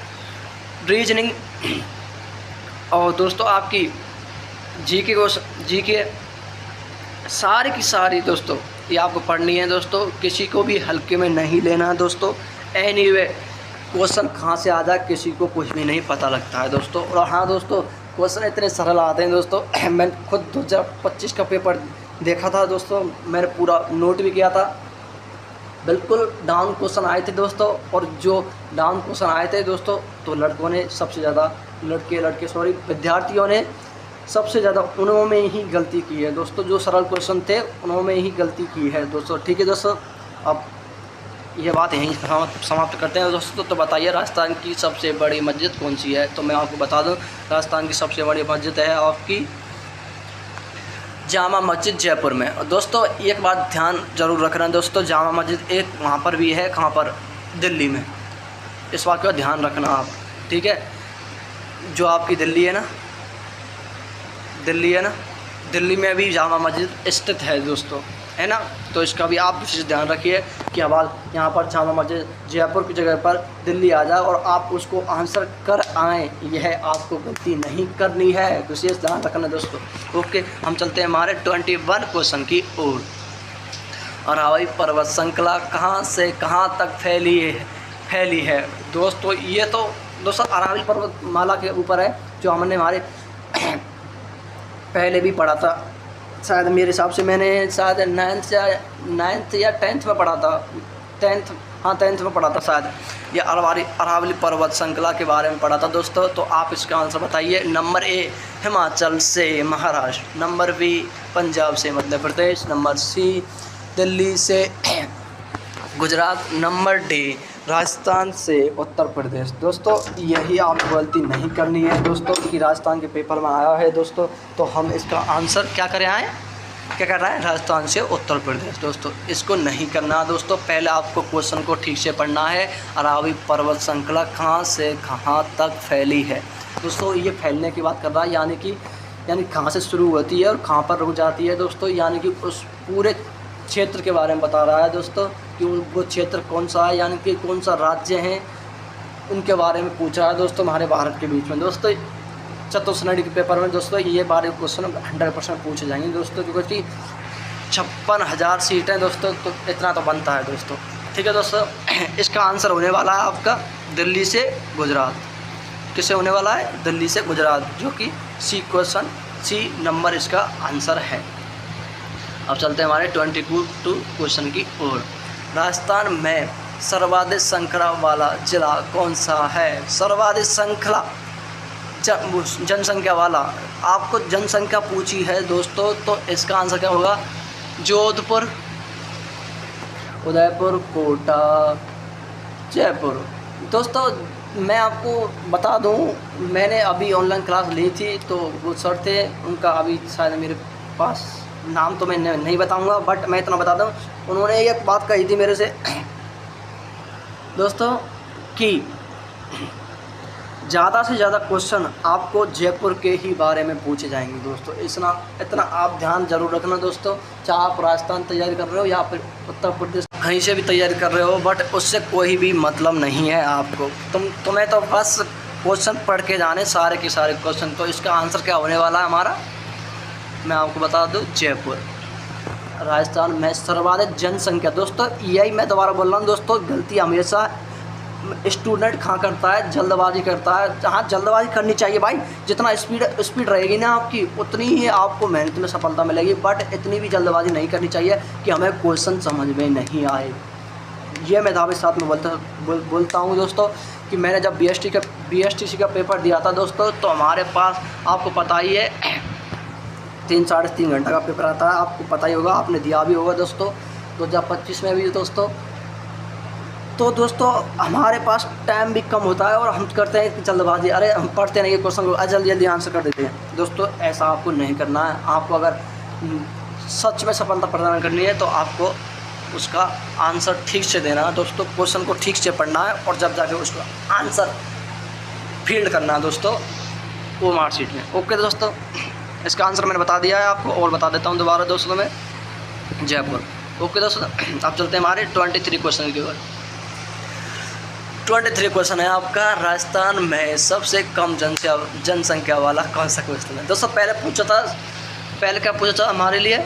रीजनिंग और दोस्तों आपकी जीके सारी की सारी दोस्तों ये आपको पढ़नी है दोस्तों। किसी को भी हल्के में नहीं लेना है दोस्तों। एनीवे क्वेश्चन कहाँ से आ जाए किसी को कुछ भी नहीं पता लगता है दोस्तों। और हाँ दोस्तों, क्वेश्चन इतने सरल आते हैं दोस्तों। मैंने खुद 2025 का पेपर देखा था दोस्तों, मैंने पूरा नोट भी किया था। बिल्कुल डाउन क्वेश्चन आए थे दोस्तों, और जो डाउन क्वेश्चन आए थे दोस्तों, तो लड़कों ने सबसे ज़्यादा, विद्यार्थियों ने सबसे ज़्यादा उन्होंने ही गलती की है दोस्तों। जो सरल क्वेश्चन थे उन्होंने ही गलती की है दोस्तों। ठीक है दोस्तों, अब ये बात यहीं समाप्त करते हैं दोस्तों। तो बताइए राजस्थान की सबसे बड़ी मस्जिद कौन सी है। तो मैं आपको बता दूं, राजस्थान की सबसे बड़ी मस्जिद है आपकी जामा मस्जिद जयपुर में। और दोस्तों एक बात ध्यान जरूर रखना दोस्तों, जामा मस्जिद एक वहाँ पर भी है, कहाँ पर, दिल्ली में। इस बात का ध्यान रखना आप, ठीक है। जो आपकी दिल्ली है ना, दिल्ली में भी जामा मस्जिद स्थित है दोस्तों, है ना। तो इसका भी आप विशेष ध्यान रखिए कि सवाल यहाँ पर जामा मस्जिद जयपुर की जगह पर दिल्ली आ जाए और आप उसको आंसर कर आएँ, यह आपको गलती नहीं करनी है, विशेष ध्यान रखना दोस्तों। ओके, हम चलते हैं हमारे 21 क्वेश्चन की ओर। अरावली पर्वत श्रृंखला कहाँ से कहाँ तक फैली है दोस्तों। ये तो दोस्तों अरावली पर्वतमाला के ऊपर है, जो हमने हमारे पहले भी पढ़ा था। शायद मेरे हिसाब से मैंने शायद 9th या 10th में पढ़ा था, 10th में पढ़ा था शायद। ये अरावली पर्वत श्रृंखला के बारे में पढ़ा था दोस्तों। तो आप इसका आंसर बताइए। नंबर ए हिमाचल से महाराष्ट्र, नंबर बी पंजाब से मध्य प्रदेश, नंबर सी दिल्ली से गुजरात, नंबर डी राजस्थान से उत्तर प्रदेश। दोस्तों यही आपको गलती नहीं करनी है दोस्तों, कि राजस्थान के पेपर में आया है दोस्तों, तो हम इसका आंसर क्या कर रहे हैं, राजस्थान से उत्तर प्रदेश। दोस्तों इसको नहीं करना दोस्तों, पहले आपको क्वेश्चन को ठीक से पढ़ना है। अरावली पर्वत श्रृंखला कहाँ से कहाँ तक फैली है दोस्तों। ये फैलने की बात कर रहा है, यानी कहाँ से शुरू होती है और कहाँ पर रुक जाती है दोस्तों, यानी कि उस पूरे क्षेत्र के बारे में बता रहा है दोस्तों, कि वो क्षेत्र कौन सा है, यानी कि कौन सा राज्य है, उनके बारे में पूछा है दोस्तों हमारे भारत के बीच में। दोस्तों चतुर्श्रेणी के पेपर में दोस्तों ये बारे क्वेश्चन 100% पूछे जाएंगे दोस्तों, क्योंकि 56,000 सीटें दोस्तों, तो इतना तो बनता है दोस्तों। ठीक है दोस्तों, इसका आंसर होने वाला है आपका दिल्ली से गुजरात। किससे होने वाला है, दिल्ली से गुजरात, जो कि सी नंबर इसका आंसर है। अब चलते हैं हमारे 22 क्वेश्चन की ओर। राजस्थान में सर्वाधिक संख्या वाला जिला कौन सा है। सर्वाधिक संख्या जनसंख्या वाला, आपको जनसंख्या पूछी है दोस्तों, तो इसका आंसर क्या होगा, जोधपुर, उदयपुर, कोटा, जयपुर। दोस्तों मैं आपको बता दूं, मैंने अभी ऑनलाइन क्लास ली थी, तो वो सर थे, उनका अभी शायद मेरे पास नाम तो मैं नहीं बताऊंगा, बट मैं इतना बता दूं, उन्होंने एक बात कही थी मेरे से दोस्तों कि ज़्यादा से ज़्यादा क्वेश्चन आपको जयपुर के ही बारे में पूछे जाएंगे। दोस्तों इतना आप ध्यान जरूर रखना दोस्तों, चाहे आप राजस्थान तैयारी कर रहे हो या फिर उत्तर प्रदेश कहीं से भी तैयारी कर रहे हो, बट उससे कोई भी मतलब नहीं है आपको। तुम्हें तो बस क्वेश्चन पढ़ के जाने सारे के सारे क्वेश्चन। तो इसका आंसर क्या होने वाला है हमारा, मैं आपको बता दूँ, जयपुर। राजस्थान में सर्वाधिक जनसंख्या, दोस्तों यही मैं दोबारा बोल रहा हूँ दोस्तों, गलती हमेशा स्टूडेंट कहाँ करता है, जल्दबाजी करता है। हाँ जल्दबाजी करनी चाहिए भाई, जितना स्पीड रहेगी ना आपकी, उतनी ही आपको मेहनत में सफलता मिलेगी, बट इतनी भी जल्दबाजी नहीं करनी चाहिए कि हमें क्वेश्चन समझ में नहीं आए। ये मैं दावे साथ में बोलता हूँ दोस्तों कि मैंने जब BSTC का पेपर दिया था दोस्तों, तो हमारे पास आपको पता ही है 3 साढ़े 3 घंटा का पेपर आता है, आपको पता ही होगा, आपने दिया भी होगा दोस्तों 2025 में भी दोस्तों। तो दोस्तों हमारे पास टाइम भी कम होता है और हम करते हैं कि जल्दबाजी, अरे हम पढ़ते नहीं क्वेश्चन को, जल्दी जल्दी आंसर कर देते हैं। दोस्तों ऐसा आपको नहीं करना है। आपको अगर सच में सफलता प्रदान करनी है तो आपको उसका आंसर ठीक से देना है दोस्तों, क्वेश्चन को ठीक से पढ़ना है और जब जाके उसका आंसर फील्ड करना है दोस्तों वो मार्कशीट में। ओके दोस्तों, इसका आंसर मैंने बता दिया है आपको, और बता देता हूँ दोबारा दोस्तों में, जयपुर। ओके दोस्तों, अब चलते हैं हमारे 23 क्वेश्चन की ओर। 23 क्वेश्चन है आपका, राजस्थान में सबसे कम जनसंख्या वाला कौन सा क्वेश्चन है दोस्तों। पहले क्या पूछा था हमारे लिए,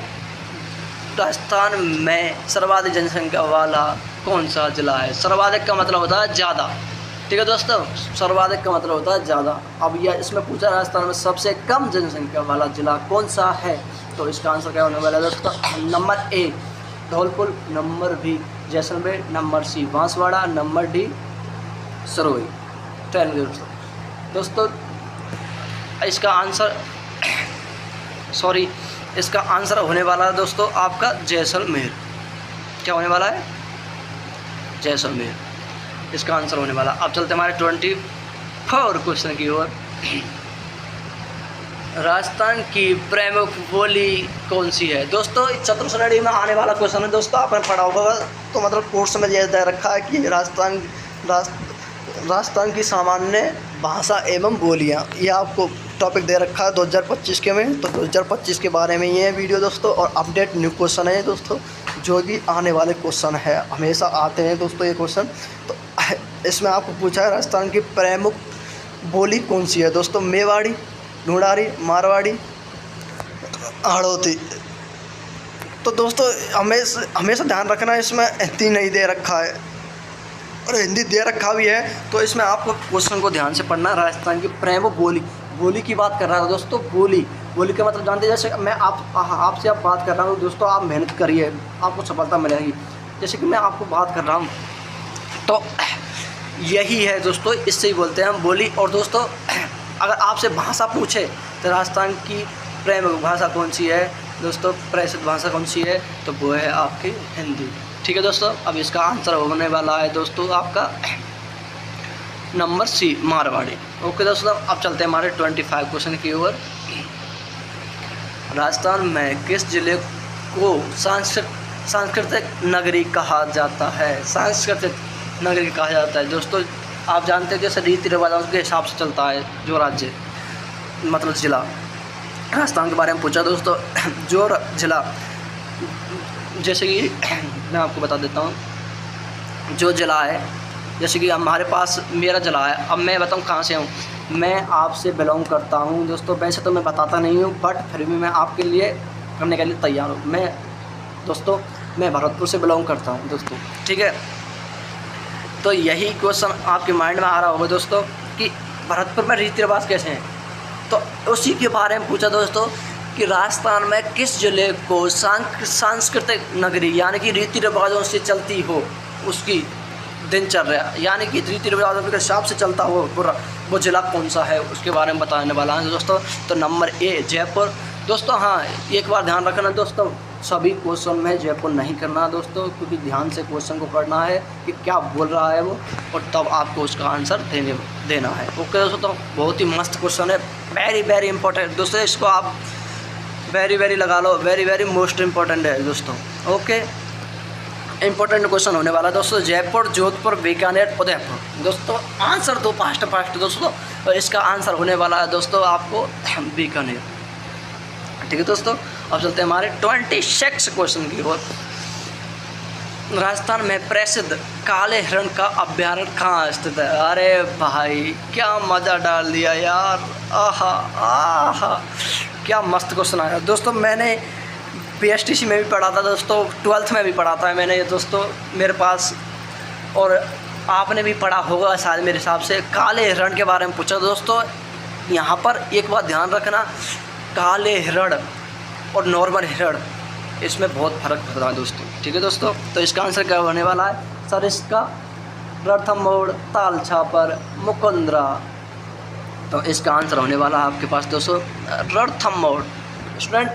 राजस्थान में सर्वाधिक जनसंख्या वाला कौन सा जिला है। सर्वाधिक का मतलब होता है ज़्यादा, ठीक है दोस्तों, सर्वाधिक का मतलब होता है ज़्यादा। अब यह इसमें पूछा राजस्थान में सबसे कम जनसंख्या वाला जिला कौन सा है, तो इसका आंसर क्या होने वाला है दोस्तों। Number A Dholpur, number B Jaisalmer, number C Banswara, number D सरोई। दोस्तों इसका आंसर होने वाला है दोस्तों आपका जैसलमेर। क्या होने वाला है, जैसलमेर इसका आंसर होने वाला। अब चलते हमारे 24 क्वेश्चन की ओर। राजस्थान की प्रमुख बोली कौन सी है दोस्तों। चतुर्श्रेणी में आने वाला क्वेश्चन है दोस्तों, आपने पढ़ा होगा, तो मतलब कोर्स में यह दे रखा है कि राजस्थान की सामान्य भाषा एवं बोलियाँ, यह आपको टॉपिक दे रखा है 2025 के में। तो 2025 के बारे में ये है वीडियो दोस्तों, और अपडेट न्यू क्वेश्चन है दोस्तों, जो भी आने वाले क्वेश्चन है, हमेशा आते हैं दोस्तों ये क्वेश्चन। तो इसमें आपको पूछा है राजस्थान की प्रमुख बोली कौन सी है दोस्तों। मेवाड़ी, ढूंढारी, मारवाड़ी, हाड़ौती। तो दोस्तों हमेशा ध्यान रखना, इसमें हिंदी नहीं दे रखा है और हिंदी दे रखा भी है, तो इसमें आपको क्वेश्चन को ध्यान से पढ़ना। राजस्थान की प्रमुख बोली की बात कर रहा हूँ दोस्तों। बोली का मतलब जानते हैं, जैसे मैं आपसे बात कर रहा हूँ दोस्तों, आप मेहनत करिए आपको सफलता मिलेगी। जैसे कि मैं आपको बात कर रहा हूँ, तो यही है दोस्तों, इससे ही बोलते हैं हम बोली। और दोस्तों अगर आपसे भाषा पूछे तो राजस्थान की प्रमुख भाषा कौन सी है दोस्तों, प्रसिद्ध भाषा कौन सी है, तो वो है आपकी हिंदी। ठीक है दोस्तों, अब इसका आंसर होने वाला है दोस्तों आपका नंबर C मारवाड़ी। ओके दोस्तों, अब चलते हैं हमारे 25 क्वेश्चन की ओर। राजस्थान में किस जिले को सांस्कृतिक नगरी कहा जाता है। सांस्कृतिक नगरी कहा जाता है दोस्तों, आप जानते हैं जैसे रीति रिवाजों के हिसाब से चलता है जो राज्य, मतलब जिला। राजस्थान के बारे में पूछा दोस्तों, जो जिला, जैसे कि मैं आपको बता देता हूँ, जो जिला है, जैसे कि हमारे पास मेरा जिला है। अब मैं बताऊँ कहाँ से हूँ, मैं आपसे बिलोंग करता हूँ दोस्तों। वैसे तो मैं बताता नहीं हूँ, बट फिर भी मैं आपके लिए करने के लिए तैयार हूँ। मैं भरतपुर से बिलोंग करता हूँ दोस्तों, ठीक है। तो यही क्वेश्चन आपके माइंड में आ रहा होगा दोस्तों कि भरतपुर में रीति रिवाज कैसे हैं, तो उसी के बारे में पूछा दोस्तों कि राजस्थान में किस जिले को सांस्कृतिक नगरी, यानी कि रीति रिवाजों से चलती हो उसकी दिनचर्या, यानी कि रीति रिवाजों के हिसाब से चलता हो वो जिला कौन सा है, उसके बारे में बताने वाला है दोस्तों। तो नंबर A जयपुर दोस्तों। हाँ, एक बार ध्यान रखना दोस्तों, सभी क्वेश्चन में जयपुर नहीं करना है दोस्तों, क्योंकि ध्यान से क्वेश्चन को पढ़ना है कि क्या बोल रहा है वो, और तब आपको उसका आंसर देना है। ओके दोस्तों, बहुत ही मस्त क्वेश्चन है, वेरी वेरी इंपॉर्टेंट दोस्तों, इसको आप वेरी लगा लो, वेरी मोस्ट इम्पॉर्टेंट है दोस्तों। ओके, इंपॉर्टेंट क्वेश्चन होने वाला है दोस्तों, जयपुर, जोधपुर, बीकानेर, उदयपुर। दोस्तों आंसर दो फास्ट दोस्तों, और इसका आंसर होने वाला है दोस्तों आपको बीकानेर। ठीक है दोस्तों, अब चलते हैं हमारे 26 क्वेश्चन की ओर। राजस्थान में प्रसिद्ध काले हिरण का अभ्यारण्य कहाँ स्थित है? अरे भाई क्या मज़ा डाल दिया यार, आहा आहा, क्या मस्त क्वेश्चन आया दोस्तों। मैंने PSTC में भी पढ़ा था दोस्तों, 12th में भी पढ़ा था मैंने ये दोस्तों मेरे पास, और आपने भी पढ़ा होगा शायद मेरे हिसाब से। काले हिरण के बारे में पूछा दोस्तों। यहाँ पर एक बात ध्यान रखना, काले हिरण और नॉर्मल हिरण इसमें बहुत फ़र्क होता है दोस्तों। ठीक है दोस्तों, तो इसका आंसर क्या होने वाला है? सर इसका रणथंभौर, ताल छापर, मुकुंदरा। तो इसका आंसर होने वाला है आपके पास दोस्तों रणथंभौर। स्टूडेंट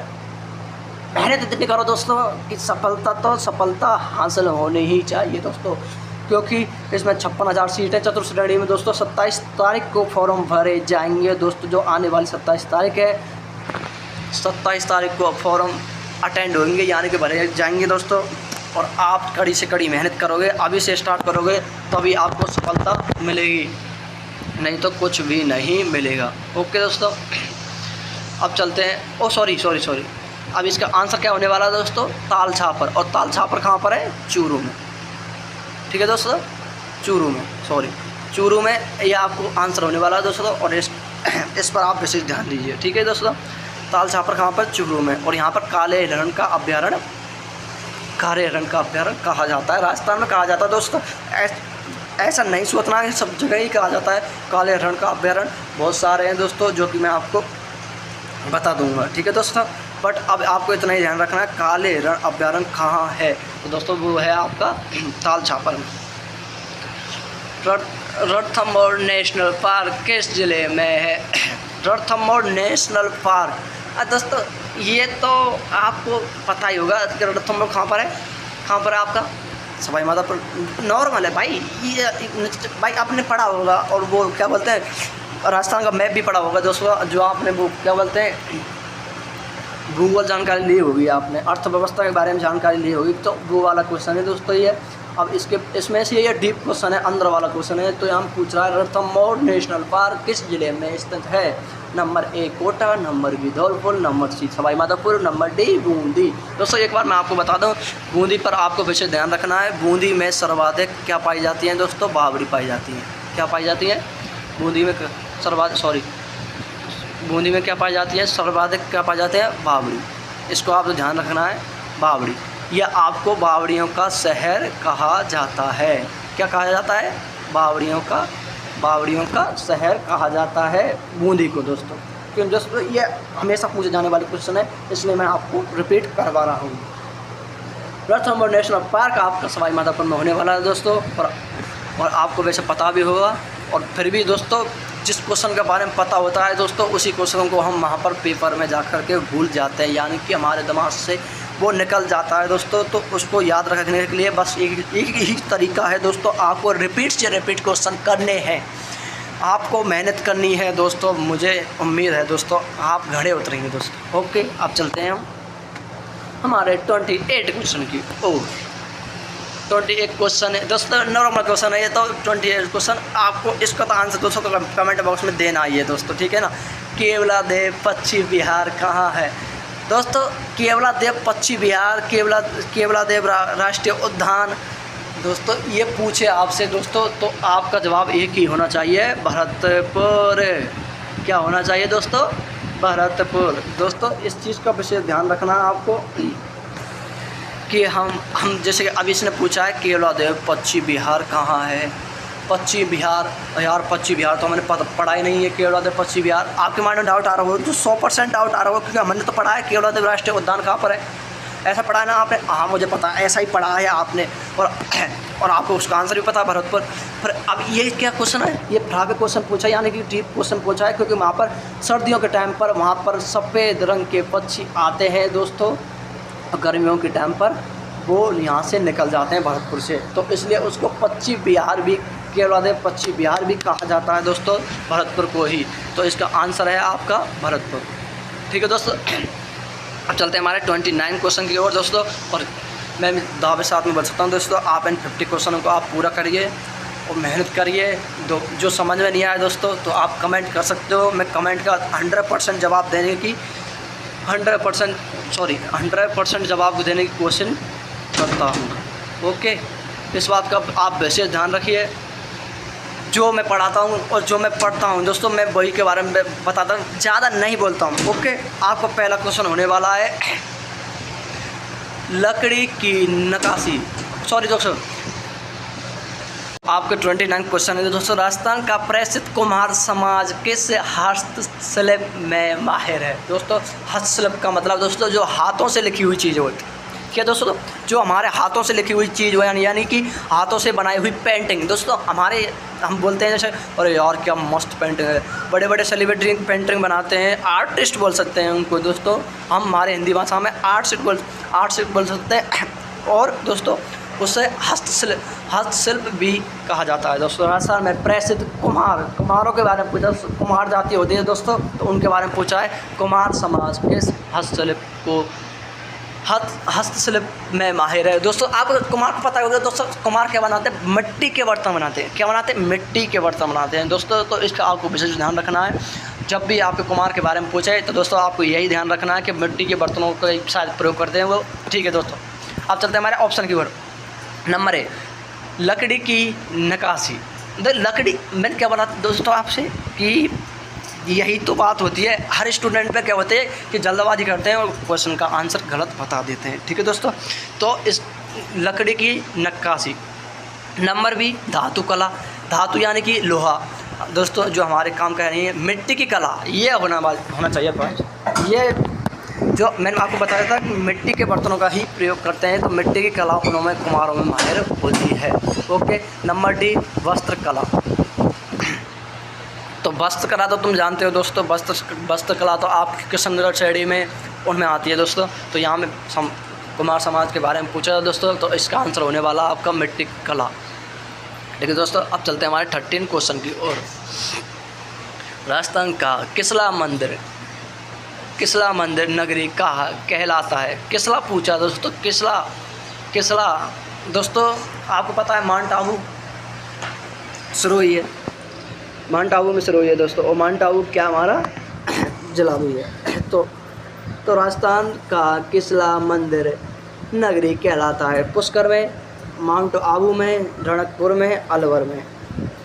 मेहनत इतनी करो दोस्तों कि सफलता हासिल होनी ही चाहिए दोस्तों, क्योंकि इसमें 56,000 सीटें चतुर्श्रेणी में दोस्तों। 27 तारीख को फॉर्म भरे जाएंगे दोस्तों, जो आने वाली 27 तारीख है, 27 तारीख को फॉर्म अटेंड होंगे, यानी कि भरे जाएंगे दोस्तों। और आप कड़ी से कड़ी मेहनत करोगे, अभी से स्टार्ट करोगे तभी आपको सफलता मिलेगी, नहीं तो कुछ भी नहीं मिलेगा। ओके दोस्तों, अब चलते हैं। ओ सॉरी, अब इसका आंसर क्या होने वाला है दोस्तों? ताल छापर। और ताल छापर कहाँ पर है? चूरू में। ठीक है दोस्तों, चूरू में ये आपको आंसर होने वाला है दोस्तों, और इस पर आप विशेष ध्यान दीजिए। ठीक है दोस्तों, ताल छापर कहाँ पर? चूरू में। और यहाँ पर काले हिरण का अभ्यारण्य कहा जाता है, राजस्थान में कहा जाता है दोस्तों। ऐसा नहीं सोचना है सब जगह ही कहा जाता है काले हिरण का अभ्यारण्य, बहुत सारे हैं दोस्तों जो कि मैं आपको बता दूंगा। ठीक है दोस्तों, बट अब आपको इतना ही ध्यान रखना है काले हिरण अभ्यारण्य कहाँ है, तो दोस्तों वो है आपका ताल छापर में। रणथंभौर नेशनल पार्क किस जिले में है? रणथंभौर नेशनल पार्क दोस्तों ये तो आपको पता ही होगा कि रणथंभौर कहाँ पर है आपका? सवाई माधोपुर। नॉर्मल है भाई, ये भाई आपने पढ़ा होगा, और वो क्या बोलते हैं राजस्थान का मैप भी पढ़ा होगा दोस्तों, जो आपने वो क्या बोलते हैं भूगोल जानकारी ली होगी, आपने अर्थव्यवस्था के बारे में जानकारी ली होगी, तो वो वाला क्वेश्चन है दोस्तों ये। अब इसमें से ये डीप क्वेश्चन है, अंदर वाला क्वेश्चन है। तो यहाँ पूछ रहा है रणथंभौर नेशनल पार्क किस जिले में स्थित है? Number A Kota, number B Dholpur, number C Sawai Madhopur, number D Bundi. दोस्तों एक बार मैं आपको बता दूं, बूंदी पर आपको विशेष ध्यान रखना है। बूंदी में सर्वाधिक क्या पाई जाती है दोस्तों? बावड़ी पाई जाती है। क्या पाई जाती है? बूंदी में बूंदी में क्या पाई जाती है? सर्वाधिक क्या पाई जाती है? बावड़ी। इसको आपको ध्यान रखना है, बावड़ी। यह आपको बावड़ियों का शहर कहा जाता है। क्या कहा जाता है? बावड़ियों का शहर कहा जाता है बूंदी को दोस्तों। क्यों दोस्तों? ये हमेशा पूछे जाने वाले क्वेश्चन है, इसलिए मैं आपको रिपीट करवा रहा हूँ। रणथंभौर नेशनल पार्क आपका सवाई माधोपुर में होने वाला है दोस्तों, और आपको वैसे पता भी होगा, और फिर भी दोस्तों जिस क्वेश्चन के बारे में पता होता है दोस्तों, उसी क्वेश्चन को हम वहाँ पर पेपर में जा कर के भूल जाते हैं, यानी कि हमारे दिमाग से वो निकल जाता है दोस्तों। तो उसको याद रखने के लिए बस एक ही तरीका है दोस्तों, आपको रिपीट से रिपीट क्वेश्चन करने हैं, आपको मेहनत करनी है दोस्तों। मुझे उम्मीद है दोस्तों आप घड़े उतरेंगे दोस्तों। ओके, अब चलते हैं हम हमारे 28 क्वेश्चन की ओर। 28 क्वेश्चन है दोस्तों, नॉर्मल क्वेश्चन है ये तो। 28 क्वेश्चन आपको इसका तो आंसर दोस्तों कमेंट बॉक्स में देना ही है दोस्तों, ठीक है ना। केवलादेव पश्चिम बिहार कहाँ है दोस्तों? केवलादेव पश्चिम बिहार, केवलादेव राष्ट्रीय उद्यान दोस्तों ये पूछे आपसे दोस्तों, तो आपका जवाब एक ही होना चाहिए, भरतपुर। क्या होना चाहिए दोस्तों? भरतपुर। दोस्तों इस चीज़ का विशेष ध्यान रखना है आपको कि हम जैसे अभी इसने पूछा है केवलादेव पश्चिम बिहार कहाँ है। पश्चिम बिहार, यार पश्चिम बिहार तो मैंने पढ़ा ही नहीं है। केवलादेव पश्चिम बिहार, आपके माइंड में डाउट आ रहा होगा, तो 100% डाउट आ रहा होगा, क्योंकि हमने तो पढ़ा है केवलादेव राष्ट्रीय उद्यान कहाँ पर है, ऐसा पढ़ा है ना आपने? हाँ मुझे पता है, ऐसा ही पढ़ा है आपने, और आपको उसका आंसर भी पता है भरतपुर। पर अब ये क्या क्वेश्चन है? ये प्राइवेट क्वेश्चन पूछा है, यानी कि डीप क्वेश्चन पूछा है, क्योंकि वहाँ पर सर्दियों के टाइम पर वहाँ पर सफ़ेद रंग के पक्षी आते हैं दोस्तों, गर्मियों के टाइम पर वो यहाँ से निकल जाते हैं भरतपुर से, तो इसलिए उसको पश्चिम बिहार भी कहलाते हैं, पश्चिम बिहार भी कहा जाता है दोस्तों भरतपुर को ही। तो इसका आंसर है आपका भरतपुर। ठीक है दोस्तों, अब चलते हैं हमारे 29 क्वेश्चन की ओर दोस्तों। और मैं दावे साथ में बता सकता हूँ दोस्तों, आप इन 50 क्वेश्चनों को आप पूरा करिए और मेहनत करिए। जो समझ में नहीं आया दोस्तों तो आप कमेंट कर सकते हो, मैं कमेंट का 100% जवाब देने की 100% जवाब देने की कोशिश करता हूँ। ओके, इस बात का आप विशेष ध्यान रखिए। जो मैं पढ़ाता हूँ और जो मैं पढ़ता हूँ दोस्तों, मैं वही के बारे में बताता हूँ, ज़्यादा नहीं बोलता हूँ। ओके, आपको पहला क्वेश्चन होने वाला है लकड़ी की नक्काशी। सॉरी दोस्तों, आपके 29 क्वेश्चन है दोस्तों। राजस्थान का प्रसिद्ध कुम्हार समाज किस हस्तशिल्प में माहिर है? दोस्तों हस्तशिल्प का मतलब दोस्तों जो हाथों से लिखी हुई चीज़ होती है। क्या दोस्तों, जो हमारे हाथों से लिखी हुई चीज़ हो, यानी कि हाथों से बनाई हुई पेंटिंग। दोस्तों हम बोलते हैं जैसे अरे यार क्या मस्त पेंटिंग है, बड़े बड़े सेलिब्रिटी पेंटिंग बनाते हैं, आर्टिस्ट बोल सकते हैं उनको दोस्तों। हम हमारे हिंदी भाषा में आर्टिस्ट बोल सकते हैं। और दोस्तों उससे हस्तशिल्प भी कहा जाता है दोस्तों। राजस्थान में प्रसिद्ध कुम्हारों के बारे में पूछा, कुम्हार जाति होती है दोस्तों, तो उनके बारे में पूछा है। कुम्हार समाज किस हस्तशिल्प में माहिर है? दोस्तों आपको कुम्हार को पता होगा दोस्तों, कुम्हार क्या बनाते हैं? मिट्टी के बर्तन बनाते हैं। क्या बनाते हैं? मिट्टी के बर्तन बनाते हैं दोस्तों। तो इसका आपको विशेष ध्यान रखना है। जब भी आपके कुम्हार के बारे में पूछे तो दोस्तों आपको यही ध्यान रखना है कि मिट्टी के बर्तनों का शायद प्रयोग करते हैं वो। ठीक है दोस्तों, अब चलते हैं हमारे ऑप्शन की ओर। नंबर 1 लकड़ी की नक्काशी। लकड़ी मैंने क्या बोला दोस्तों आपसे कि यही तो बात होती है, हर स्टूडेंट पे क्या होते हैं कि जल्दबाजी करते हैं और क्वेश्चन का आंसर गलत बता देते हैं। ठीक है दोस्तों, तो इस लकड़ी की नक्काशी। नंबर बी धातु कला। धातु यानी कि लोहा दोस्तों, जो हमारे काम कर रही है। मिट्टी की कला ये होना चाहिए पॉइंट। ये जो मैंने आपको बताया था कि मिट्टी के बर्तनों का ही प्रयोग करते हैं, तो मिट्टी की कला उन्होंने कुम्हारों में माहिर होती है। ओके, नंबर डी वस्त्र कला। तो वस्त्र कला तो तुम जानते हो दोस्तों, वस्त्र कला तो आपकी किशनगढ़ शैली में उनमें आती है दोस्तों। तो यहाँ में कुम्हार समाज के बारे में पूछा था दोस्तों, तो इसका आंसर होने वाला आपका मिट्टी कला। ठीक है दोस्तों, अब चलते हैं हमारे 13 क्वेश्चन की ओर। राजस्थान का किसला मंदिर नगरी कहा कहलाता है? किसला पूछा दोस्तों, किसला दोस्तों आपको पता है माउंट आबू शुरू हुई है, माउंट आबू में शुरू हुई है दोस्तों। और माउंट आबू क्या हमारा जिला भी है। तो राजस्थान का किसला मंदिर नगरी कहलाता है? पुष्कर में, माउंट आबू में, रणकपुर में, अलवर में।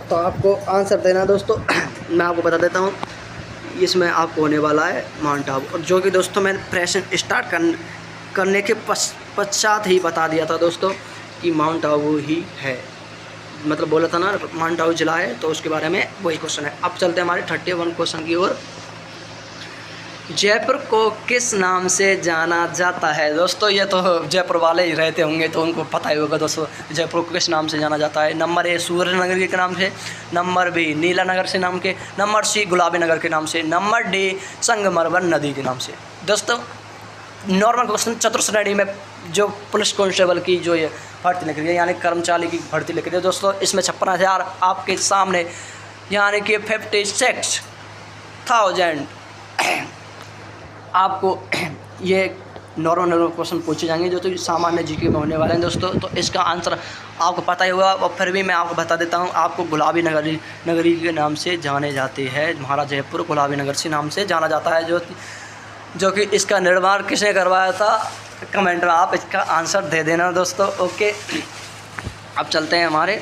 तो आपको आंसर देना दोस्तों। मैं आपको बता देता हूँ, इसमें आपको होने वाला है माउंट आबू। और जो कि दोस्तों मैंने प्रश्न स्टार्ट करने के पश्चात ही बता दिया था दोस्तों कि माउंट आबू ही है, मतलब बोला था ना माउंट आबू जिला है, तो उसके बारे में वही क्वेश्चन है। अब चलते हैं हमारे 31 क्वेश्चन की ओर। जयपुर को किस नाम से जाना जाता है? दोस्तों ये तो जयपुर वाले ही रहते होंगे तो उनको पता ही होगा दोस्तों, जयपुर को किस नाम से जाना जाता है। नंबर ए सूर्य नगर के नाम से, नंबर बी नीला नगर से नाम के, नंबर सी गुलाबी नगर के नाम से, नंबर डी संगमरमर नदी के नाम से। दोस्तों नॉर्मल क्वेश्चन चतुर्थ श्रेणी में जो पुलिस कांस्टेबल की जो ये भर्ती लिख रही है, यानी कर्मचारी की भर्ती लिख रही है दोस्तों, इसमें 56,000 आपके सामने, यानी कि 56,000 आपको ये नॉर्मल क्वेश्चन पूछे जाएंगे जो तो सामान्य जीके में होने वाले हैं दोस्तों। तो इसका आंसर आपको पता ही होगा, और फिर भी मैं आपको बता देता हूँ। आपको गुलाबी नगरी के नाम से जाने जाते हैं। हमारा जयपुर गुलाबी नगर से नाम से जाना जाता है, जो कि इसका निर्माण किसने करवाया था? कमेंट में आप इसका आंसर दे देना दोस्तों। ओके, अब चलते हैं हमारे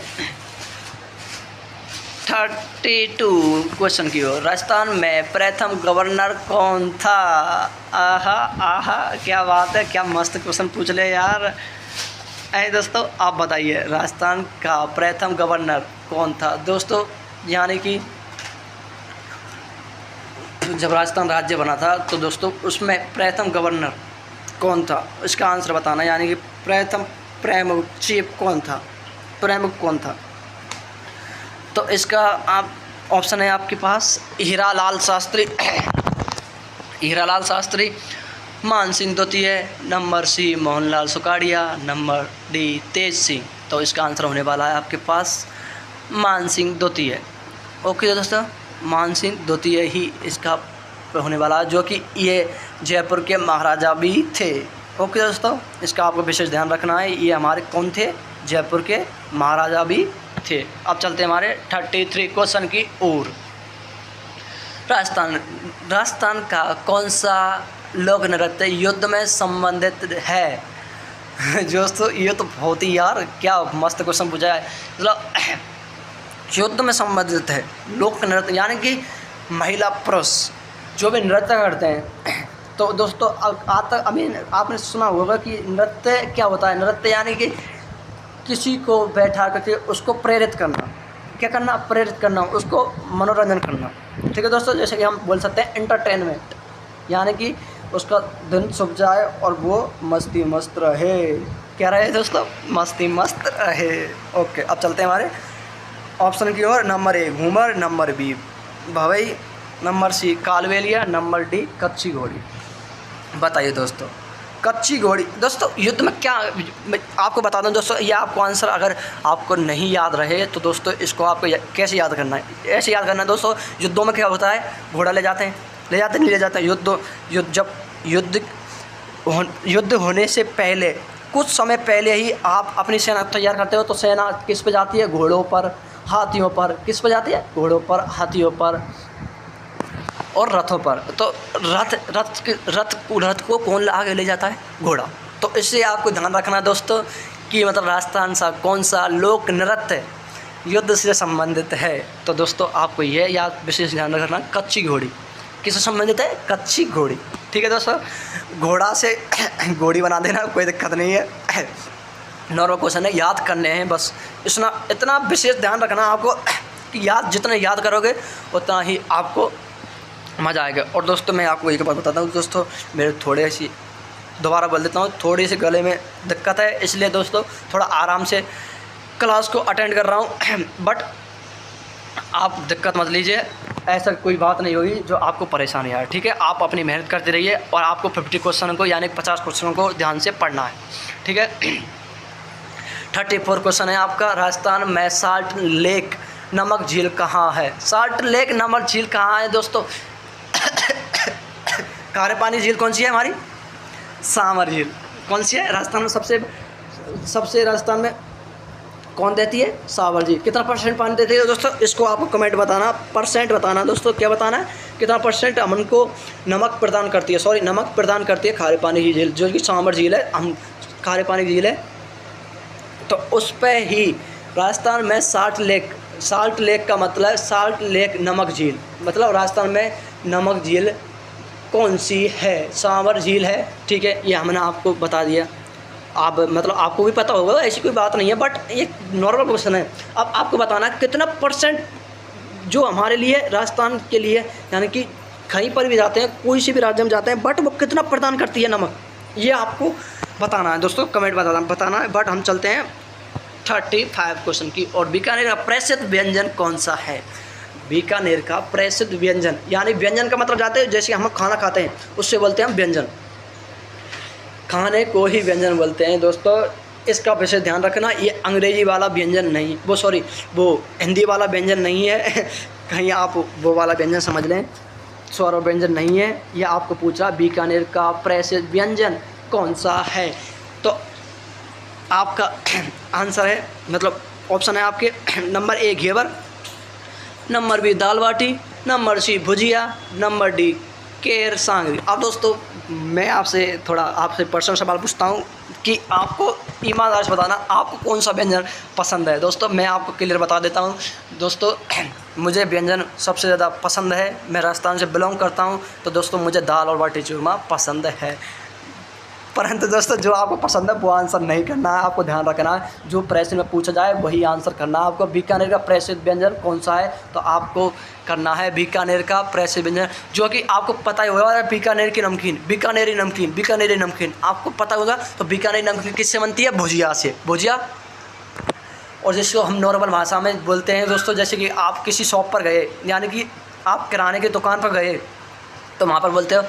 32 क्वेश्चन की ओर। राजस्थान में प्रथम गवर्नर कौन था? आहा क्या बात है, क्या मस्त क्वेश्चन पूछ ले यार। ऐ दोस्तों आप बताइए, राजस्थान का प्रथम गवर्नर कौन था? दोस्तों यानी कि जब राजस्थान राज्य बना था तो दोस्तों उसमें प्रथम गवर्नर कौन था, इसका आंसर बताना। यानी कि प्रथम प्रमुख चीफ कौन था, प्रमुख कौन था? तो इसका आप ऑप्शन है आपके पास हीरालाल शास्त्री, हीरालाल शास्त्री, मान सिंह द्वितीय, number C Mohanlal Sukhadia, number D Tej Singh. तो इसका आंसर होने वाला है आपके पास मान सिंह द्वितीय। ओके दोस्तों, मान सिंह द्वितीय ही इसका होने वाला है, जो कि ये जयपुर के महाराजा भी थे। ओके दोस्तों, इसका आपको विशेष ध्यान रखना है, ये हमारे कौन थे, जयपुर के महाराजा भी थे। अब चलते हैं हमारे 33 क्वेश्चन की ओर। राजस्थान का कौन सा लोक नृत्य युद्ध में संबंधित है? दोस्तों ये तो बहुत ही यार क्या मस्त क्वेश्चन पूछा है। मतलब युद्ध में संबंधित है लोक नृत्य, यानी कि महिला पुरुष जो भी नृत्य करते हैं। तो दोस्तों अभी आपने सुना होगा कि नृत्य क्या होता है। नृत्य यानी कि किसी को बैठा करके उसको प्रेरित करना, क्या करना, प्रेरित करना, उसको मनोरंजन करना। ठीक है दोस्तों, जैसे कि हम बोल सकते हैं एंटरटेनमेंट, यानी कि उसका दिन छुप जाए और वो मस्ती मस्त रहे। क्या रहे दोस्तों, मस्ती मस्त रहे। ओके, अब चलते हैं हमारे ऑप्शन की ओर। Number A Ghoomar, number B Bhavai, number C Kalbelia, number D Kachchhi Ghodi. बताइए दोस्तों, कच्ची घोड़ी। दोस्तों युद्ध में क्या, मैं आपको बता दूं दोस्तों, ये आपको आंसर अगर आपको नहीं याद रहे तो दोस्तों इसको आपको कैसे याद करना है, ऐसे याद करना है दोस्तों। युद्धों में क्या होता है, घोड़ा ले जाते हैं, नहीं ले जाते हैं। जब युद्ध होने से पहले कुछ समय पहले ही आप अपनी सेना तैयार करते हो, तो सेना किस पे जाती है, घोड़ों पर, हाथियों पर। किस पे जाती है, घोड़ों पर, हाथियों पर और रथों पर। तो रथ को कौन आगे ले जाता है, घोड़ा। तो इससे आपको ध्यान रखना है दोस्तों कि मतलब राजस्थान सा कौन सा लोक नृत्य युद्ध से संबंधित है। तो दोस्तों आपको यह याद विशेष ध्यान रखना, कच्ची घोड़ी किससे संबंधित है, कच्ची घोड़ी। ठीक है दोस्तों, घोड़ा से घोड़ी बना देना, कोई दिक्कत नहीं है। नॉर्मल क्वेश्चन है, याद करने हैं बस। इतना विशेष ध्यान रखना आपको कि जितना याद करोगे उतना ही आपको मज़ा आएगा। और दोस्तों मैं आपको एक बात बताता हूँ दोस्तों, मेरे थोड़े सी दोबारा बोल देता हूँ, थोड़ी सी गले में दिक्कत है, इसलिए दोस्तों थोड़ा आराम से क्लास को अटेंड कर रहा हूँ। बट आप दिक्कत मत लीजिए, ऐसा कोई बात नहीं होगी जो आपको परेशानी आए। ठीक है, आप अपनी मेहनत करते रहिए और आपको 50 क्वेश्चन को यानी 50 क्वेश्चनों को ध्यान से पढ़ना है। ठीक है, 34 क्वेश्चन है आपका। राजस्थान में साल्ट लेक नमक झील कहाँ है? साल्ट लेक नमक झील कहाँ है दोस्तों? खारे पानी झील कौन सी है हमारी? सांवर झील। कौन सी है राजस्थान में? सबसे राजस्थान में कौन देती है? सांवर झील। कितना परसेंट पानी देती है दोस्तों? इसको आपको कमेंट बताना, परसेंट बताना दोस्तों। क्या बताना है, कितना परसेंट हमको नमक प्रदान करती है, नमक प्रदान करती है खारे पानी की झील, जो कि सांवर झील है, हम खारे पानी की झील है। तो उस पर ही राजस्थान में साल्ट लेक का मतलब है साल्ट लेक नमक झील, मतलब राजस्थान में नमक झील कौन सी है? सांवर झील है। ठीक है, ये हमने आपको बता दिया। आप मतलब आपको भी पता होगा, ऐसी कोई बात नहीं है, बट ये नॉर्मल क्वेश्चन है। अब आपको बताना कितना परसेंट जो हमारे लिए राजस्थान के लिए, यानी कि कहीं पर भी जाते हैं, कोई सी भी राज्य में जाते हैं, बट वो कितना प्रदान करती है नमक, ये आपको बताना है दोस्तों, कमेंट बताना है। बट हम चलते हैं 35 क्वेश्चन की। और बीकानेर का प्रसिद्ध व्यंजन कौन सा है? बीकानेर का प्रसिद्ध व्यंजन, यानी व्यंजन का मतलब जाते हैं जैसे हम खाना खाते हैं उससे बोलते हैं हम व्यंजन, खाने को ही व्यंजन बोलते हैं दोस्तों। इसका विशेष ध्यान रखना, ये अंग्रेजी वाला व्यंजन नहीं, वो हिंदी वाला व्यंजन नहीं है। कहीं आप वो वाला व्यंजन समझ लें, स्वर व्यंजन नहीं है। ये आपको पूछा बीकानेर का प्रसिद्ध व्यंजन कौन सा है, तो आपका आंसर है, मतलब ऑप्शन है आपके number A ghevar, number B dal baati, number C bhujia, number D ker sangri. अब दोस्तों मैं आपसे पर्सनल सवाल पूछता हूँ कि आपको ईमानदार से बताना आपको कौन सा व्यंजन पसंद है। दोस्तों मैं आपको क्लियर बता देता हूँ दोस्तों, मुझे व्यंजन सबसे ज़्यादा पसंद है, मैं राजस्थान से बिलोंग करता हूँ, तो दोस्तों मुझे दाल और बाटी चूरमा पसंद है। परंतु दोस्तों जो आपको पसंद है वो आंसर नहीं करना है, आपको ध्यान रखना है जो प्रश्न में पूछा जाए वही आंसर करना है आपको। बीकानेर का प्रसिद्ध व्यंजन कौन सा है, तो आपको करना है बीकानेर का प्रसिद्ध व्यंजन, जो कि आपको पता ही होगा, बीकानेरी नमकीन आपको पता होगा। तो बीकानेरी नमकीन किससे बनती है? भुजिया से, भुजिया। और जिसको हम नॉर्मल भाषा में बोलते हैं दोस्तों, जैसे कि आप किसी शॉप पर गए, यानी कि आप किराने की दुकान पर गए, तो वहाँ पर बोलते हो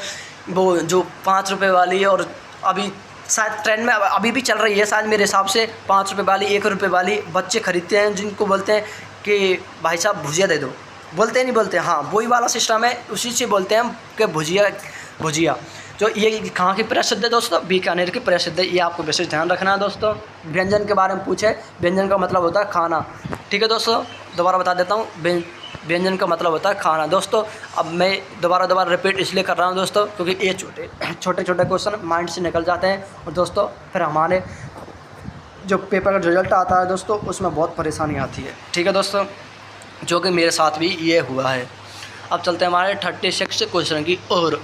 वो जो 5 रुपये वाली है, और अभी शायद ट्रेंड में अभी भी चल रही है शायद मेरे हिसाब से, 5 रुपये वाली 1 रुपये वाली बच्चे खरीदते हैं, जिनको बोलते हैं कि भाई साहब भुजिया दे दो। बोलते नहीं बोलते, हाँ वही वाला सिस्टम है, उसी से बोलते हैं हम कि भुजिया। जो ये कहाँ की प्रसिद्ध है दोस्तों? बीकानेर की प्रसिद्ध है। ये आपको विशेष ध्यान रखना है दोस्तों। व्यंजन के बारे में पूछे, व्यंजन का मतलब होता है खाना। ठीक है दोस्तों, दोबारा बता देता हूँ, व्यंजन का मतलब होता है खाना दोस्तों। अब मैं दोबारा रिपीट इसलिए कर रहा हूँ दोस्तों, क्योंकि ये छोटे क्वेश्चन माइंड से निकल जाते हैं, और दोस्तों फिर हमारे जो पेपर का रिजल्ट आता है दोस्तों, उसमें बहुत परेशानी आती है। ठीक है दोस्तों, जो कि मेरे साथ भी ये हुआ है। अब चलते हैं हमारे 36 क्वेश्चन की ओर।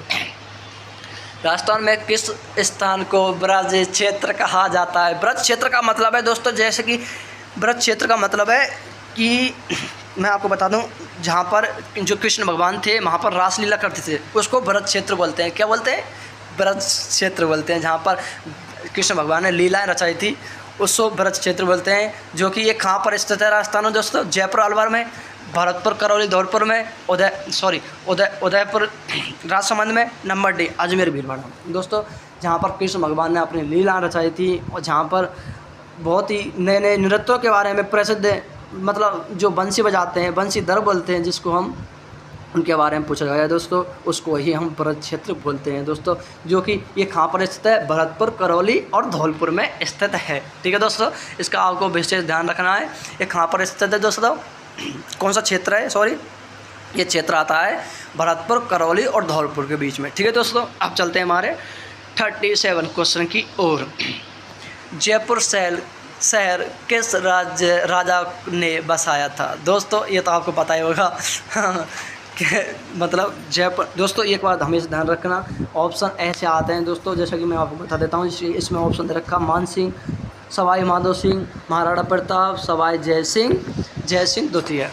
राजस्थान में किस स्थान को ब्रज क्षेत्र कहा जाता है? ब्रज क्षेत्र का मतलब है दोस्तों, जैसे कि ब्रज क्षेत्र का मतलब है कि मैं आपको बता दूं, जहाँ पर जो कृष्ण भगवान थे वहाँ पर रासलीला करते थे, उसको ब्रज क्षेत्र बोलते हैं। क्या बोलते हैं? ब्रज क्षेत्र बोलते हैं। जहाँ पर कृष्ण भगवान ने लीलाएँ रचाई थी उसको ब्रज क्षेत्र बोलते हैं। जो कि ये कहाँ पर स्थित है राजस्थान में दोस्तों? जयपुर अलवर में, भरतपुर, करौली, धौलपुर में, उदयपुर राजसमंद में, नंबर डी अजमेर भीलवाड़ा दोस्तों, जहाँ पर कृष्ण भगवान ने अपनी लीला रचाई थी, और जहाँ पर बहुत ही नए नृत्यों के बारे में प्रसिद्ध है, मतलब जो बंसी बजाते हैं, बंसीधर बोलते हैं जिसको हम, उनके बारे में पूछा गया है दोस्तों, उसको ही हम ब्रज क्षेत्र बोलते हैं दोस्तों। जो कि ये कहाँ पर स्थित है? भरतपुर, करौली और धौलपुर में स्थित है। ठीक है दोस्तों, इसका आपको विशेष ध्यान रखना है। ये कहाँ पर स्थित है दोस्तों? कौन सा क्षेत्र है? सॉरी, ये क्षेत्र आता है भरतपुर, करौली और धौलपुर के बीच में। ठीक है दोस्तों, अब चलते हैं हमारे 37 क्वेश्चन की ओर। जयपुर शहर किस राजा ने बसाया था? दोस्तों ये तो आपको पता ही होगा मतलब जयपुर दोस्तों, एक बात हमेशा ध्यान रखना, ऑप्शन ऐसे आते हैं दोस्तों, जैसा कि मैं आपको बता देता हूँ। इसमें ऑप्शन दे रखा मान सिंह, सवाई माधो सिंह, महाराणा प्रताप, सवाई जय सिंह द्वितीय।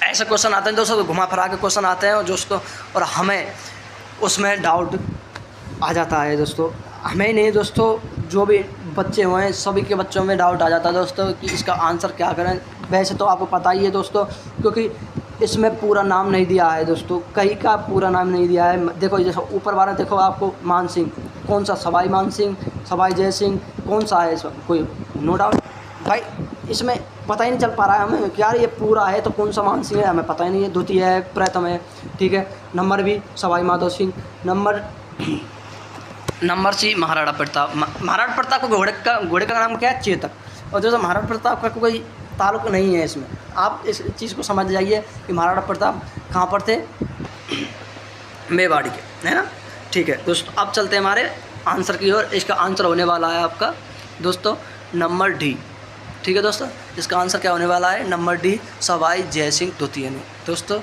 ऐसे क्वेश्चन आते हैं दोस्तों, तो घुमा फिरा के क्वेश्चन आते हैं दोस्तों, और हमें उसमें डाउट आ जाता है दोस्तों। हमें नहीं दोस्तों, जो भी बच्चे हुए हैं सभी के बच्चों में डाउट आ जाता है दोस्तों कि इसका आंसर क्या करें। वैसे तो आपको पता ही है दोस्तों, क्योंकि इसमें पूरा नाम नहीं दिया है दोस्तों, कहीं का पूरा नाम नहीं दिया है। देखो जैसे ऊपर वाला देखो आपको, मान सिंह, कौन सा? सवाई मान सिंह, सवाई जय सिंह, कौन सा है इसमें? कोई नो डाउट भाई, इसमें पता ही नहीं चल पा रहा है हमें कि यार ये पूरा है तो कौन सा मान सिंह है, हमें पता ही नहीं है। द्वितीय है, प्रथम है, ठीक है। नंबर भी सवाई माधो सिंह, नंबर सी महाराणा प्रताप। महाराणा प्रताप को घोड़े का नाम क्या है? चेतक। और दोस्तों महाराणा प्रताप का कोई ताल्लुक नहीं है इसमें, आप इस चीज़ को समझ जाइए कि महाराणा प्रताप कहाँ पर थे? मेवाड़ के, है ना? ठीक है दोस्तों, अब चलते हैं हमारे आंसर की ओर। इसका आंसर होने वाला है आपका दोस्तों नंबर डी। ठीक है दोस्तों, इसका आंसर क्या होने वाला है? नंबर डी, सवाई जय सिंह द्वितीय ने। दोस्तों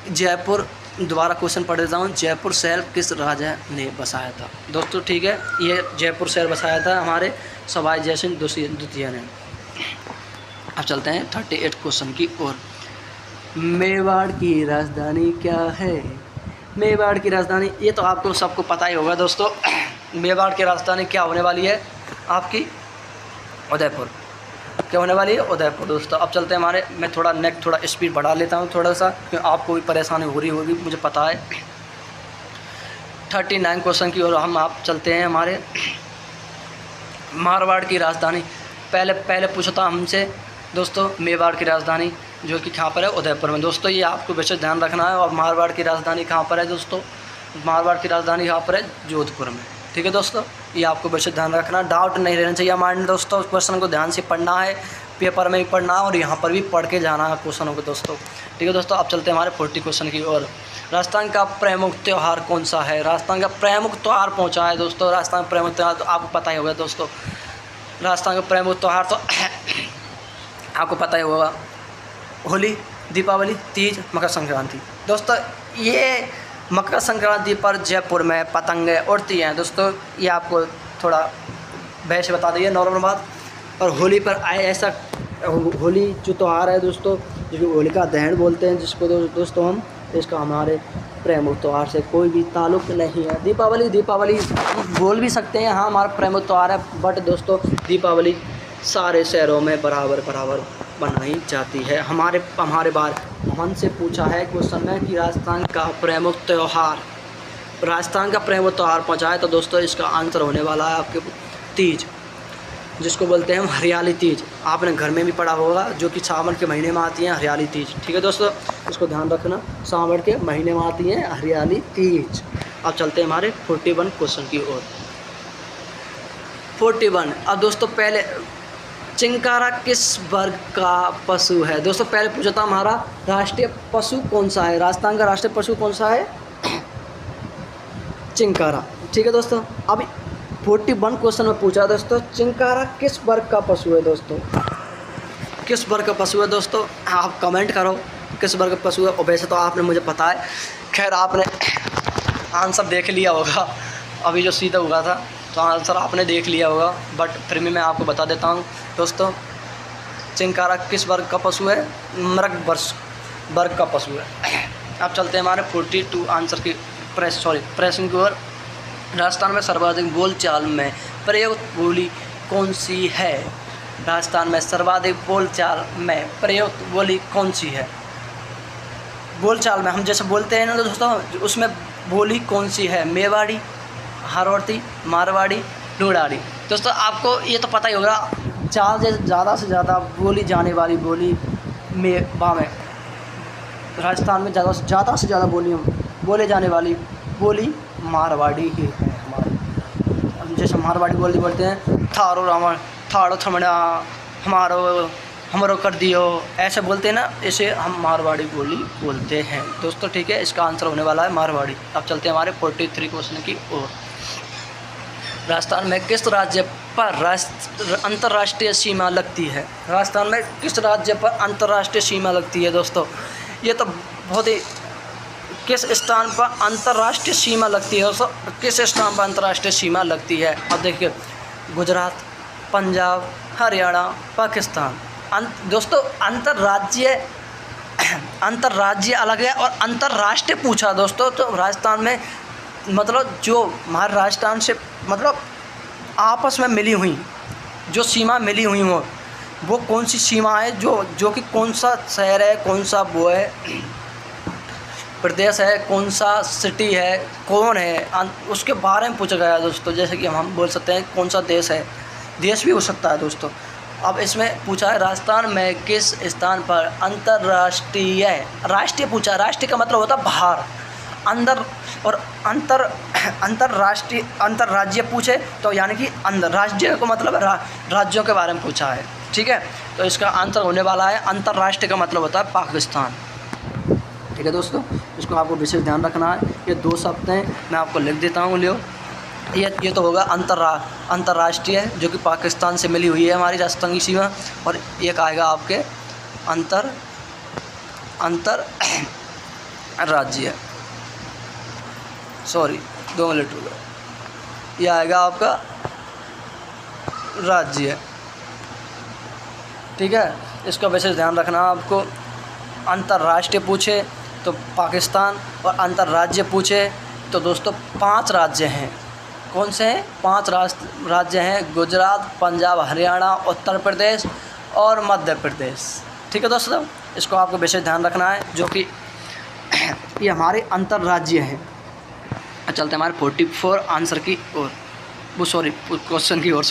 जयपुर, दोबारा क्वेश्चन पढ़ देता हूँ, जयपुर शहर किस राजा ने बसाया था? दोस्तों ठीक है, ये जयपुर शहर बसाया था हमारे सवाई जय सिंह द्वितीय ने। अब चलते हैं 38 क्वेश्चन की ओर। मेवाड़ की राजधानी क्या है? मेवाड़ की राजधानी, ये तो आपको सबको पता ही होगा दोस्तों। मेवाड़ की राजधानी क्या होने वाली है आपकी? उदयपुर। क्या होने वाली है? उदयपुर दोस्तों। अब चलते हैं हमारे, मैं थोड़ा स्पीड बढ़ा लेता हूँ थोड़ा सा, क्योंकि आपको भी परेशानी हो रही होगी, मुझे पता है। 39 क्वेश्चन की ओर हम आप चलते हैं हमारे। मारवाड़ की राजधानी, पहले पूछा था हमसे दोस्तों, मेवाड़ की राजधानी जो कि कहाँ पर है? उदयपुर में। दोस्तों ये आपको विशेष ध्यान रखना है। और मारवाड़ की राजधानी कहाँ पर है दोस्तों? मारवाड़ की राजधानी कहाँ पर है? जोधपुर में। ठीक है दोस्तों, ये आपको विशेष ध्यान रखना, डाउट नहीं रहना चाहिए हमारे दोस्तों। क्वेश्चन को ध्यान से पढ़ना है, पेपर में भी पढ़ना है और यहाँ पर भी पढ़ के जाना है क्वेश्चनों को दोस्तों। ठीक है दोस्तों, अब चलते हैं हमारे 40 क्वेश्चन की ओर। राजस्थान का प्रमुख त्यौहार कौन सा है? राजस्थान का प्रमुख त्यौहार पहुँचा है दोस्तों। राजस्थान का प्रमुख त्यौहार तो आपको पता ही होगा दोस्तों। राजस्थान का प्रमुख त्यौहार तो आपको पता ही होगा, होली, दीपावली, तीज, मकर संक्रांति। दोस्तों ये मकर संक्रांति पर जयपुर में पतंगें उड़ती हैं दोस्तों, ये आपको थोड़ा वैसे बता दिए नॉर्मल बात। और होली पर ऐसा, होली जो त्यौहार है दोस्तों, जो होलिका दहन बोलते हैं जिसको दोस्तों हम, इसका हमारे प्रमुख त्यौहार से कोई भी ताल्लुक़ नहीं है। दीपावली हम बोल भी सकते हैं, हाँ हमारा प्रमुख त्यौहार है, बट दोस्तों दीपावली सारे शहरों में बराबर बनाई जाती है। हमारे बार हमसे पूछा है क्वेश्चन में कि राजस्थान का प्रमुख त्यौहार पूछा है, तो दोस्तों इसका आंसर होने वाला है आपके तीज, जिसको बोलते हैं हम हरियाली तीज। आपने घर में भी पढ़ा होगा, जो कि सावन के महीने में आती है हरियाली तीज। ठीक है दोस्तों, इसको ध्यान रखना, सावन के महीने में आती है हरियाली तीज। अब चलते हैं हमारे 41 क्वेश्चन की ओर। 41। अब दोस्तों पहले, चिंकारा किस वर्ग का पशु है? दोस्तों पहले पूछा था हमारा राष्ट्रीय पशु कौन सा है, राजस्थान का राष्ट्रीय पशु कौन सा है? चिंकारा। ठीक है दोस्तों, अभी 41 क्वेश्चन में पूछा दोस्तों, चिंकारा किस वर्ग का पशु है? दोस्तों किस वर्ग का पशु है? दोस्तों आप कमेंट करो किस वर्ग का पशु है। और वैसे तो आपने, मुझे पता है, खैर आपने आंसर देख लिया होगा, अभी जो सीधा हुआ था तो आंसर आपने देख लिया होगा, बट फिर भी मैं आपको बता देता हूँ दोस्तों, चिंकारा किस वर्ग का पशु है? मृग वर्ग का पशु है। अब चलते हैं हमारे 42 आंसर की प्रश्न की ओर। राजस्थान में सर्वाधिक बोलचाल में प्रयुक्त बोली कौन सी है? राजस्थान में सर्वाधिक बोलचाल में प्रयुक्त बोली कौन सी है? बोलचाल में हम जैसे बोलते हैं ना दोस्तों, उसमें बोली कौन सी है? मेवाड़ी, हारौती, मारवाड़ी, ढूंढाड़ी। दोस्तों आपको ये तो पता ही होगा, ज़्यादा से ज़्यादा बोली जाने वाली बोली राजस्थान में ज़्यादा से ज़्यादा बोले जाने वाली बोली मारवाड़ी ही है हमारी। जैसे मारवाड़ी बोलते हैं, थाड़ो थमड़ा, हमारो कर दियो, ऐसे बोलते हैं ना, इसे हम मारवाड़ी बोली बोलते हैं दोस्तों। ठीक है, इसका आंसर होने वाला है मारवाड़ी। अब चलते हैं हमारे 43 क्वेश्चन की ओर। राजस्थान में किस राज्य पर अंतर्राष्ट्रीय सीमा लगती है? राजस्थान में किस राज्य पर अंतर्राष्ट्रीय सीमा लगती है? दोस्तों ये तो बहुत ही, किस स्थान पर अंतर्राष्ट्रीय सीमा लगती है? दोस्तों किस स्थान पर अंतर्राष्ट्रीय सीमा लगती है? अब देखिए, गुजरात, पंजाब, हरियाणा, पाकिस्तान। दोस्तों अंतर्राज्य अलग है और अंतर्राष्ट्रीय पूछा दोस्तों, तो राजस्थान में मतलब जो हमारे राजस्थान से मतलब आपस में मिली हुई जो सीमा मिली हुई हो, वो कौन सी सीमा है, जो कि कौन सा शहर है, कौन सा वो है प्रदेश है, कौन सा सिटी है, कौन है, उसके बारे में पूछा गया है दोस्तों। जैसे कि हम बोल सकते हैं कौन सा देश है, देश भी हो सकता है दोस्तों। अब इसमें पूछा है राजस्थान में किस स्थान पर राष्ट्रीय पूछा है। राष्ट्रीय का मतलब होता है बाहर, अंदर, और अंतर्राज्य पूछे तो यानी कि अंदर, राज्य का मतलब राज्यों के बारे में पूछा है। ठीक है, तो इसका आंसर होने वाला है अंतर्राष्ट्रीय का मतलब होता है पाकिस्तान। ठीक है दोस्तों, इसको आपको विशेष ध्यान रखना है। ये 2 शब्द हैं, मैं आपको लिख देता हूँ, लियो। ये तो होगा अंतर्राष्ट्रीय, जो कि पाकिस्तान से मिली हुई है हमारी राजस्थान की सीमा, और एक आएगा आपके अंतर्राज्य, 2 मिनट हो गए, यह आएगा आपका राज्य। ठीक है, इसका विशेष ध्यान रखना आपको। अंतर्राष्ट्रीय पूछे तो पाकिस्तान, और अंतर्राज्य पूछे तो दोस्तों 5 राज्य हैं। कौन से हैं? 5 राज्य हैं, गुजरात, पंजाब, हरियाणा, उत्तर प्रदेश और मध्य प्रदेश। ठीक है दोस्तों, इसको आपको विशेष ध्यान रखना है, जो कि ये हमारे अंतर्राज्य हैं। चलते हमारे 44 आंसर की ओर, क्वेश्चन की ओर,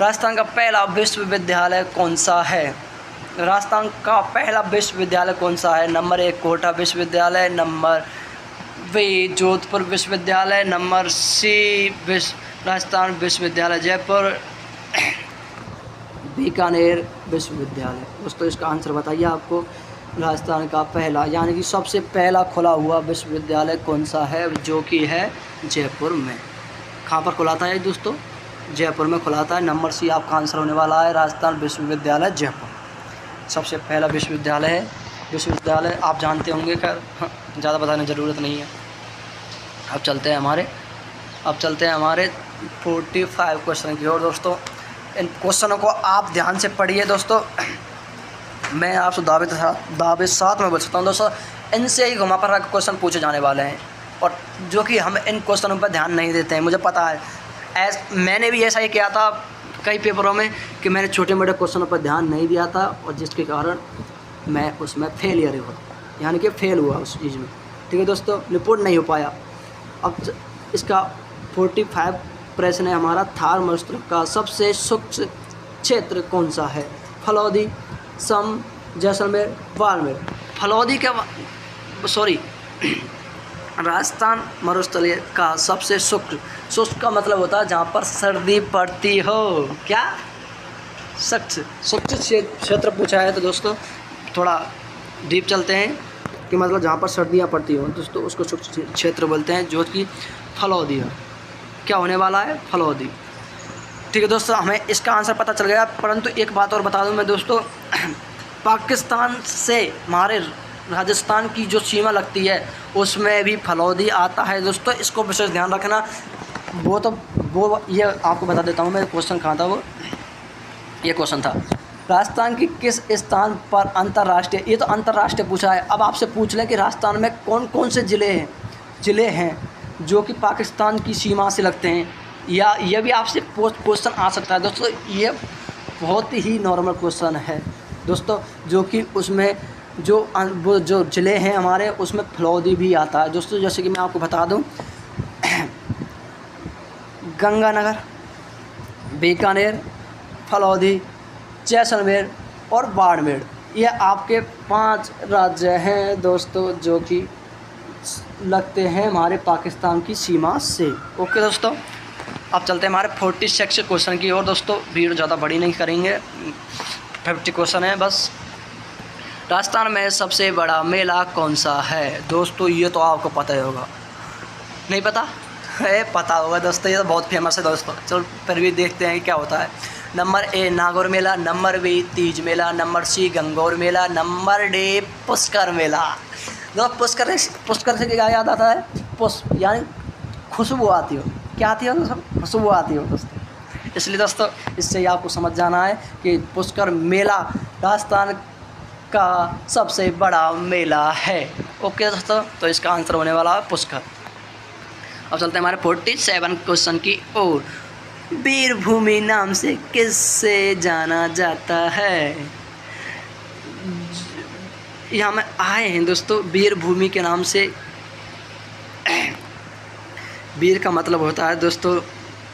राजस्थान का पहला विश्वविद्यालय कौन सा है? राजस्थान का पहला विश्वविद्यालय कौन सा है? नंबर 1 कोटा विश्वविद्यालय, नंबर बी जोधपुर विश्वविद्यालय, नंबर सी राजस्थान विश्वविद्यालय जयपुर, बीकानेर विश्वविद्यालय। दोस्तों इसका आंसर बताइए आपको, राजस्थान का पहला यानी कि सबसे पहला खुला हुआ विश्वविद्यालय कौन सा है? जो कि है जयपुर में। कहाँ पर खुला था ये दोस्तों? जयपुर में खुला था। नंबर सी आपका आंसर होने वाला है, राजस्थान विश्वविद्यालय जयपुर सबसे पहला विश्वविद्यालय है। विश्वविद्यालय आप जानते होंगे, खैर ज़्यादा बताने की ज़रूरत नहीं है। अब चलते हैं हमारे 45 क्वेश्चन की ओर। दोस्तों इन क्वेश्चनों को आप ध्यान से पढ़िए दोस्तों। मैं आपसे दावे साथ में बोल सकता हूँ दोस्तों, इनसे ही घुमा पर क्वेश्चन पूछे जाने वाले हैं, और जो कि हम इन क्वेश्चनों पर ध्यान नहीं देते हैं। मुझे पता है, मैंने भी ऐसा ही किया था कई पेपरों में कि मैंने छोटे मोटे क्वेश्चनों पर ध्यान नहीं दिया था और जिसके कारण मैं उसमें फेलियर हुआ, यानी कि फेल हुआ उस चीज़ में। ठीक है दोस्तों, रिपोर्ट नहीं हो पाया। अब इसका 45 प्रश्न है हमारा, थार मरुस्थल का सबसे सूक्ष्म क्षेत्र कौन सा है? फलौदी, सम, जैसलमेर, बाड़मेर। फलौदी राजस्थान मरुस्थलीय का सबसे शुष्क का मतलब होता है जहाँ पर सर्दी पड़ती हो। क्या शुष्क क्षेत्र पूछा है तो दोस्तों थोड़ा डीप चलते हैं कि मतलब जहाँ पर सर्दियाँ पड़ती हो दोस्तों उसको शुष्क क्षेत्र बोलते हैं, जो कि फलौदी है। क्या होने वाला है? फलौदी। ठीक है दोस्तों, हमें इसका आंसर पता चल गया, परंतु एक बात और बता दूं मैं दोस्तों, पाकिस्तान से हमारे राजस्थान की जो सीमा लगती है उसमें भी फलौदी आता है दोस्तों, इसको विशेष ध्यान रखना। वो ये आपको बता देता हूँ मैं, क्वेश्चन कहाँ था वो, ये क्वेश्चन था राजस्थान की किस स्थान पर अंतर्राष्ट्रीय, ये तो अंतर्राष्ट्रीय पूछा है। अब आपसे पूछ लें कि राजस्थान में कौन कौन से ज़िले हैं जो कि पाकिस्तान की सीमा से लगते हैं, या ये भी आपसे क्वेश्चन आ सकता है दोस्तों। ये बहुत ही नॉर्मल क्वेश्चन है दोस्तों, जो कि उसमें वो जो ज़िले हैं हमारे उसमें फलौदी भी आता है दोस्तों। जैसे कि मैं आपको बता दूं, गंगानगर, बीकानेर, फलौदी, जैसलमेर और बाड़मेर, ये आपके 5 राज्य हैं दोस्तों जो कि लगते हैं हमारे पाकिस्तान की सीमा से। ओके दोस्तों, अब चलते हैं हमारे 46 क्वेश्चन की ओर दोस्तों। वीडियो ज़्यादा बड़ी नहीं करेंगे, 50 क्वेश्चन है बस। राजस्थान में सबसे बड़ा मेला कौन सा है? दोस्तों ये तो आपको पता ही होगा, नहीं पता है? पता होगा दोस्तों, ये तो बहुत फेमस है दोस्तों। चलो फिर भी देखते हैं क्या होता है। नंबर ए नागौर मेला, नंबर बी तीज मेला, नंबर सी गंगौर मेला, नंबर डी पुष्कर मेला। दोस्तों पुष्कर से क्या याद आता है? पुष्प यानी खुशबू आती हो। क्या आती हो दोस्तों? खुशबू आती हो दोस्तों। इसलिए दोस्तों इससे ही आपको समझ जाना है कि पुष्कर मेला राजस्थान का सबसे बड़ा मेला है। ओके दोस्तों, तो इसका आंसर होने वाला है पुष्कर। अब चलते हैं हमारे 47 क्वेश्चन की ओर। वीरभूमि नाम से किससे जाना जाता है? यहाँ में आए हैं दोस्तों वीरभूमि के नाम से। वीर का मतलब होता है दोस्तों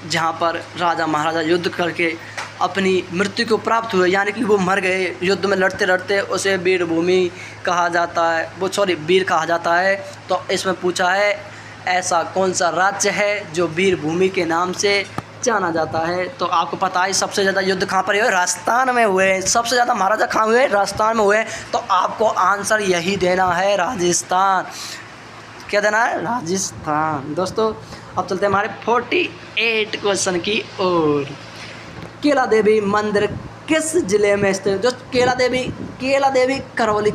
जहाँ पर राजा महाराजा युद्ध करके अपनी मृत्यु को प्राप्त हुए, यानी कि वो मर गए युद्ध में लड़ते लड़ते, उसे वीरभूमि कहा जाता है, वीर कहा जाता है। तो इसमें पूछा है ऐसा कौन सा राज्य है जो वीरभूमि के नाम से जाना जाता है? तो आपको पता है सबसे ज़्यादा युद्ध कहाँ पर हुए? राजस्थान में हुए हैं। सबसे ज़्यादा महाराजा कहाँ हुए? राजस्थान में हुए। तो आपको आंसर यही देना है, राजस्थान। क्या देना है? राजस्थान। दोस्तों अब चलते हैं हमारे 48 क्वेश्चन की ओर। केला देवी मंदिर किस जिले में स्थित है? जो केला देवी करौली,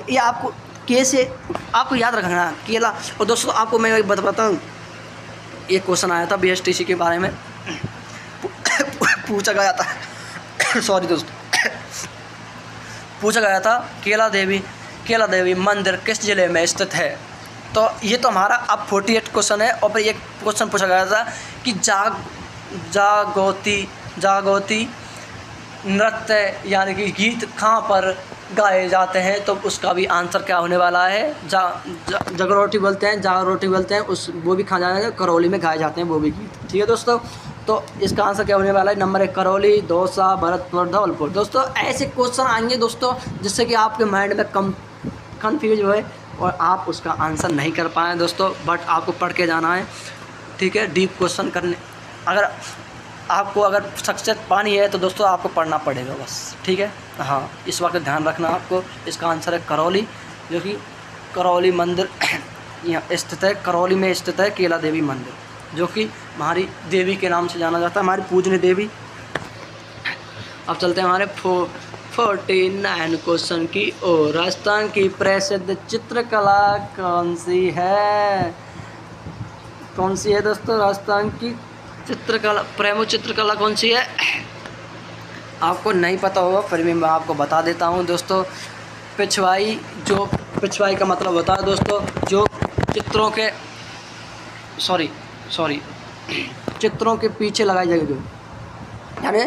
ये आपको कैसे आपको याद रखना है केला। और दोस्तों आपको मैं एक बताता हूँ, ये क्वेश्चन आया था BSTC के बारे में पूछा गया था सॉरी दोस्तों पूछा गया था केला देवी मंदिर किस जिले में स्थित है। तो ये तो हमारा अब 48 क्वेश्चन है। और फिर एक क्वेश्चन पूछा गया था कि जागोती नृत्य यानी कि गीत कहाँ पर गाए जाते हैं? तो उसका भी आंसर क्या होने वाला है? जागरोटी बोलते हैं उस वो भी कहाँ जाते हैं? करौली में गाए जाते हैं वो भी गीत। ठीक है दोस्तों, तो इसका आंसर क्या होने वाला है? नंबर 1 करौली, दौसा, भरतपुर, धौलपुर। दोस्तों ऐसे क्वेश्चन आएंगे दोस्तों जिससे कि आपके माइंड में कन्फ्यूज हुए और आप उसका आंसर नहीं कर पाए दोस्तों, बट आपको पढ़ के जाना है। ठीक है, डीप क्वेश्चन करने अगर सक्सेस पानी है तो दोस्तों आपको पढ़ना पड़ेगा बस। ठीक है, हाँ इस वक्त ध्यान रखना आपको। इसका आंसर है करौली, जो कि करौली मंदिर यहाँ स्थित है। करौली में स्थित है केला देवी मंदिर, जो कि हमारी देवी के नाम से जाना जाता है, हमारी पूजनीय देवी। अब चलते हैं हमारे 49 क्वेश्चन की ओर। राजस्थान की प्रसिद्ध चित्रकला कौन सी है दोस्तों? राजस्थान की प्रमुख चित्रकला कौन सी है? आपको नहीं पता होगा, फिर भी मैं आपको बता देता हूँ दोस्तों। पिछवाई का मतलब होता है दोस्तों जो चित्रों के पीछे लगाई जाएगी, यानी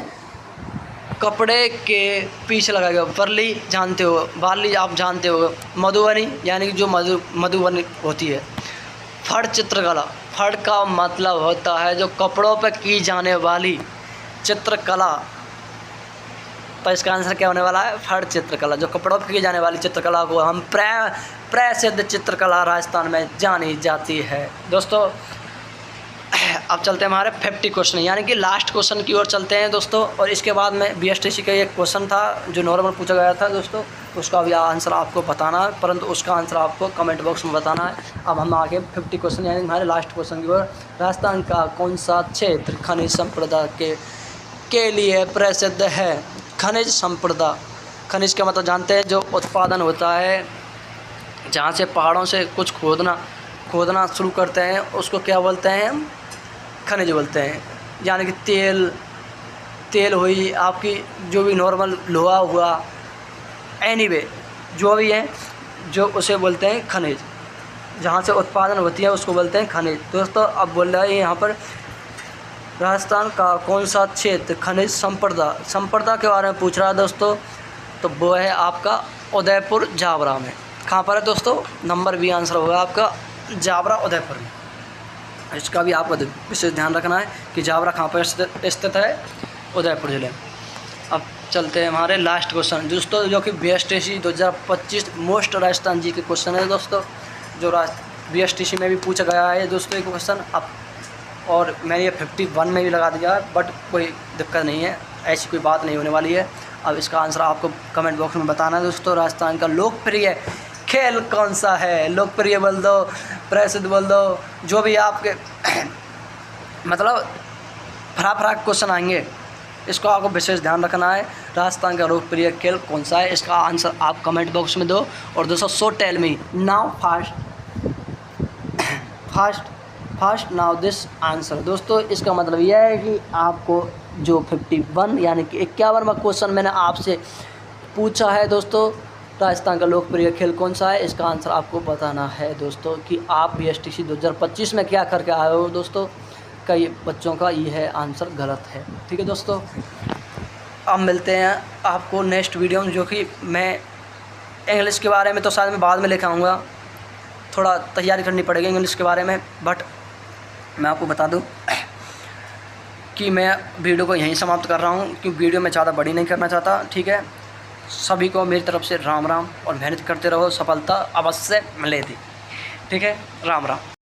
कपड़े के पीछे लगाया गया। वर्ली जानते हो, वाली आप जानते हो, मधुबनी यानी कि जो मधुबनी होती है। फड़ चित्रकला, फड़ का मतलब होता है जो कपड़ों पर की जाने वाली चित्रकला। तो इसका आंसर क्या होने वाला है? फड़ चित्रकला। जो कपड़ों पर की जाने वाली चित्रकला को हम प्रसिद्ध चित्रकला राजस्थान में जानी जाती है। दोस्तों अब चलते हैं हमारे 50 क्वेश्चन यानी कि लास्ट क्वेश्चन की ओर चलते हैं दोस्तों। और इसके बाद में BSTC का एक क्वेश्चन था जो नॉर्मल पूछा गया था दोस्तों, उसका भी आंसर आपको बताना है, परंतु उसका आंसर आपको कमेंट बॉक्स में बताना है। अब हम आगे 50 क्वेश्चन यानी हमारे लास्ट क्वेश्चन की ओर। राजस्थान का कौन सा क्षेत्र खनिज संपदा के लिए प्रसिद्ध है? खनिज संपदा, खनिज का मतलब जानते हैं जो उत्पादन होता है जहाँ से पहाड़ों से कुछ खोदना शुरू करते हैं, उसको क्या बोलते हैं? हम खनिज बोलते हैं। यानी कि तेल हुई आपकी, जो भी नॉर्मल लोहा हुआ, एनीवे जो भी है, जो उसे बोलते हैं खनिज। जहाँ से उत्पादन होती है उसको बोलते हैं खनिज। दोस्तों अब बोल रहा है यहाँ पर राजस्थान का कौन सा क्षेत्र खनिज संपदा के बारे में पूछ रहा है दोस्तों, तो वो है आपका उदयपुर जावरा में। कहाँ पर है दोस्तों? नंबर बी आंसर होगा आपका जावरा उदयपुर में। इसका भी आपको विशेष ध्यान रखना है कि जावरा कहाँ पर स्थित है? उदयपुर जिले में। अब चलते हैं हमारे लास्ट क्वेश्चन दोस्तों, जो कि BSTC 2025 मोस्ट राजस्थान जी के क्वेश्चन है दोस्तों, जो BSTC में भी पूछा गया है दोस्तों एक क्वेश्चन। अब और मैंने ये 51 में भी लगा दिया है, बट कोई दिक्कत नहीं है, ऐसी कोई बात नहीं होने वाली है। अब इसका आंसर आपको कमेंट बॉक्स में बताना है दोस्तों। राजस्थान का लोकप्रिय खेल कौन सा है? लोकप्रिय बोल दो, प्रसिद्ध बोल दो, जो भी आपके मतलब फराक क्वेश्चन आएंगे, इसको आपको विशेष ध्यान रखना है। राजस्थान का लोकप्रिय खेल कौन सा है? इसका आंसर आप कमेंट बॉक्स में दो। और दोस्तों so tell me now fast now this answer. दोस्तों इसका मतलब यह है कि आपको जो 51 यानी कि 51वां क्वेश्चन मैंने आपसे पूछा है दोस्तों, राजस्थान का लोकप्रिय खेल कौन सा है, इसका आंसर आपको बताना है दोस्तों कि आप BSTC 2025 में क्या करके आए हो दोस्तों। कई बच्चों का ये है आंसर गलत है। ठीक है दोस्तों, अब मिलते हैं आपको नेक्स्ट वीडियो में, जो कि मैं इंग्लिश के बारे में तो शायद मैं बाद में लेकर आऊँगा, थोड़ा तैयारी करनी पड़ेगी इंग्लिश के बारे में। बट मैं आपको बता दूं कि मैं वीडियो को यहीं समाप्त कर रहा हूं, क्योंकि वीडियो मैं ज़्यादा बड़ी नहीं करना चाहता। ठीक है, सभी को मेरी तरफ से राम राम, और मेहनत करते रहो, सफलता अवश्य मिलेगी। ठीक है, राम राम।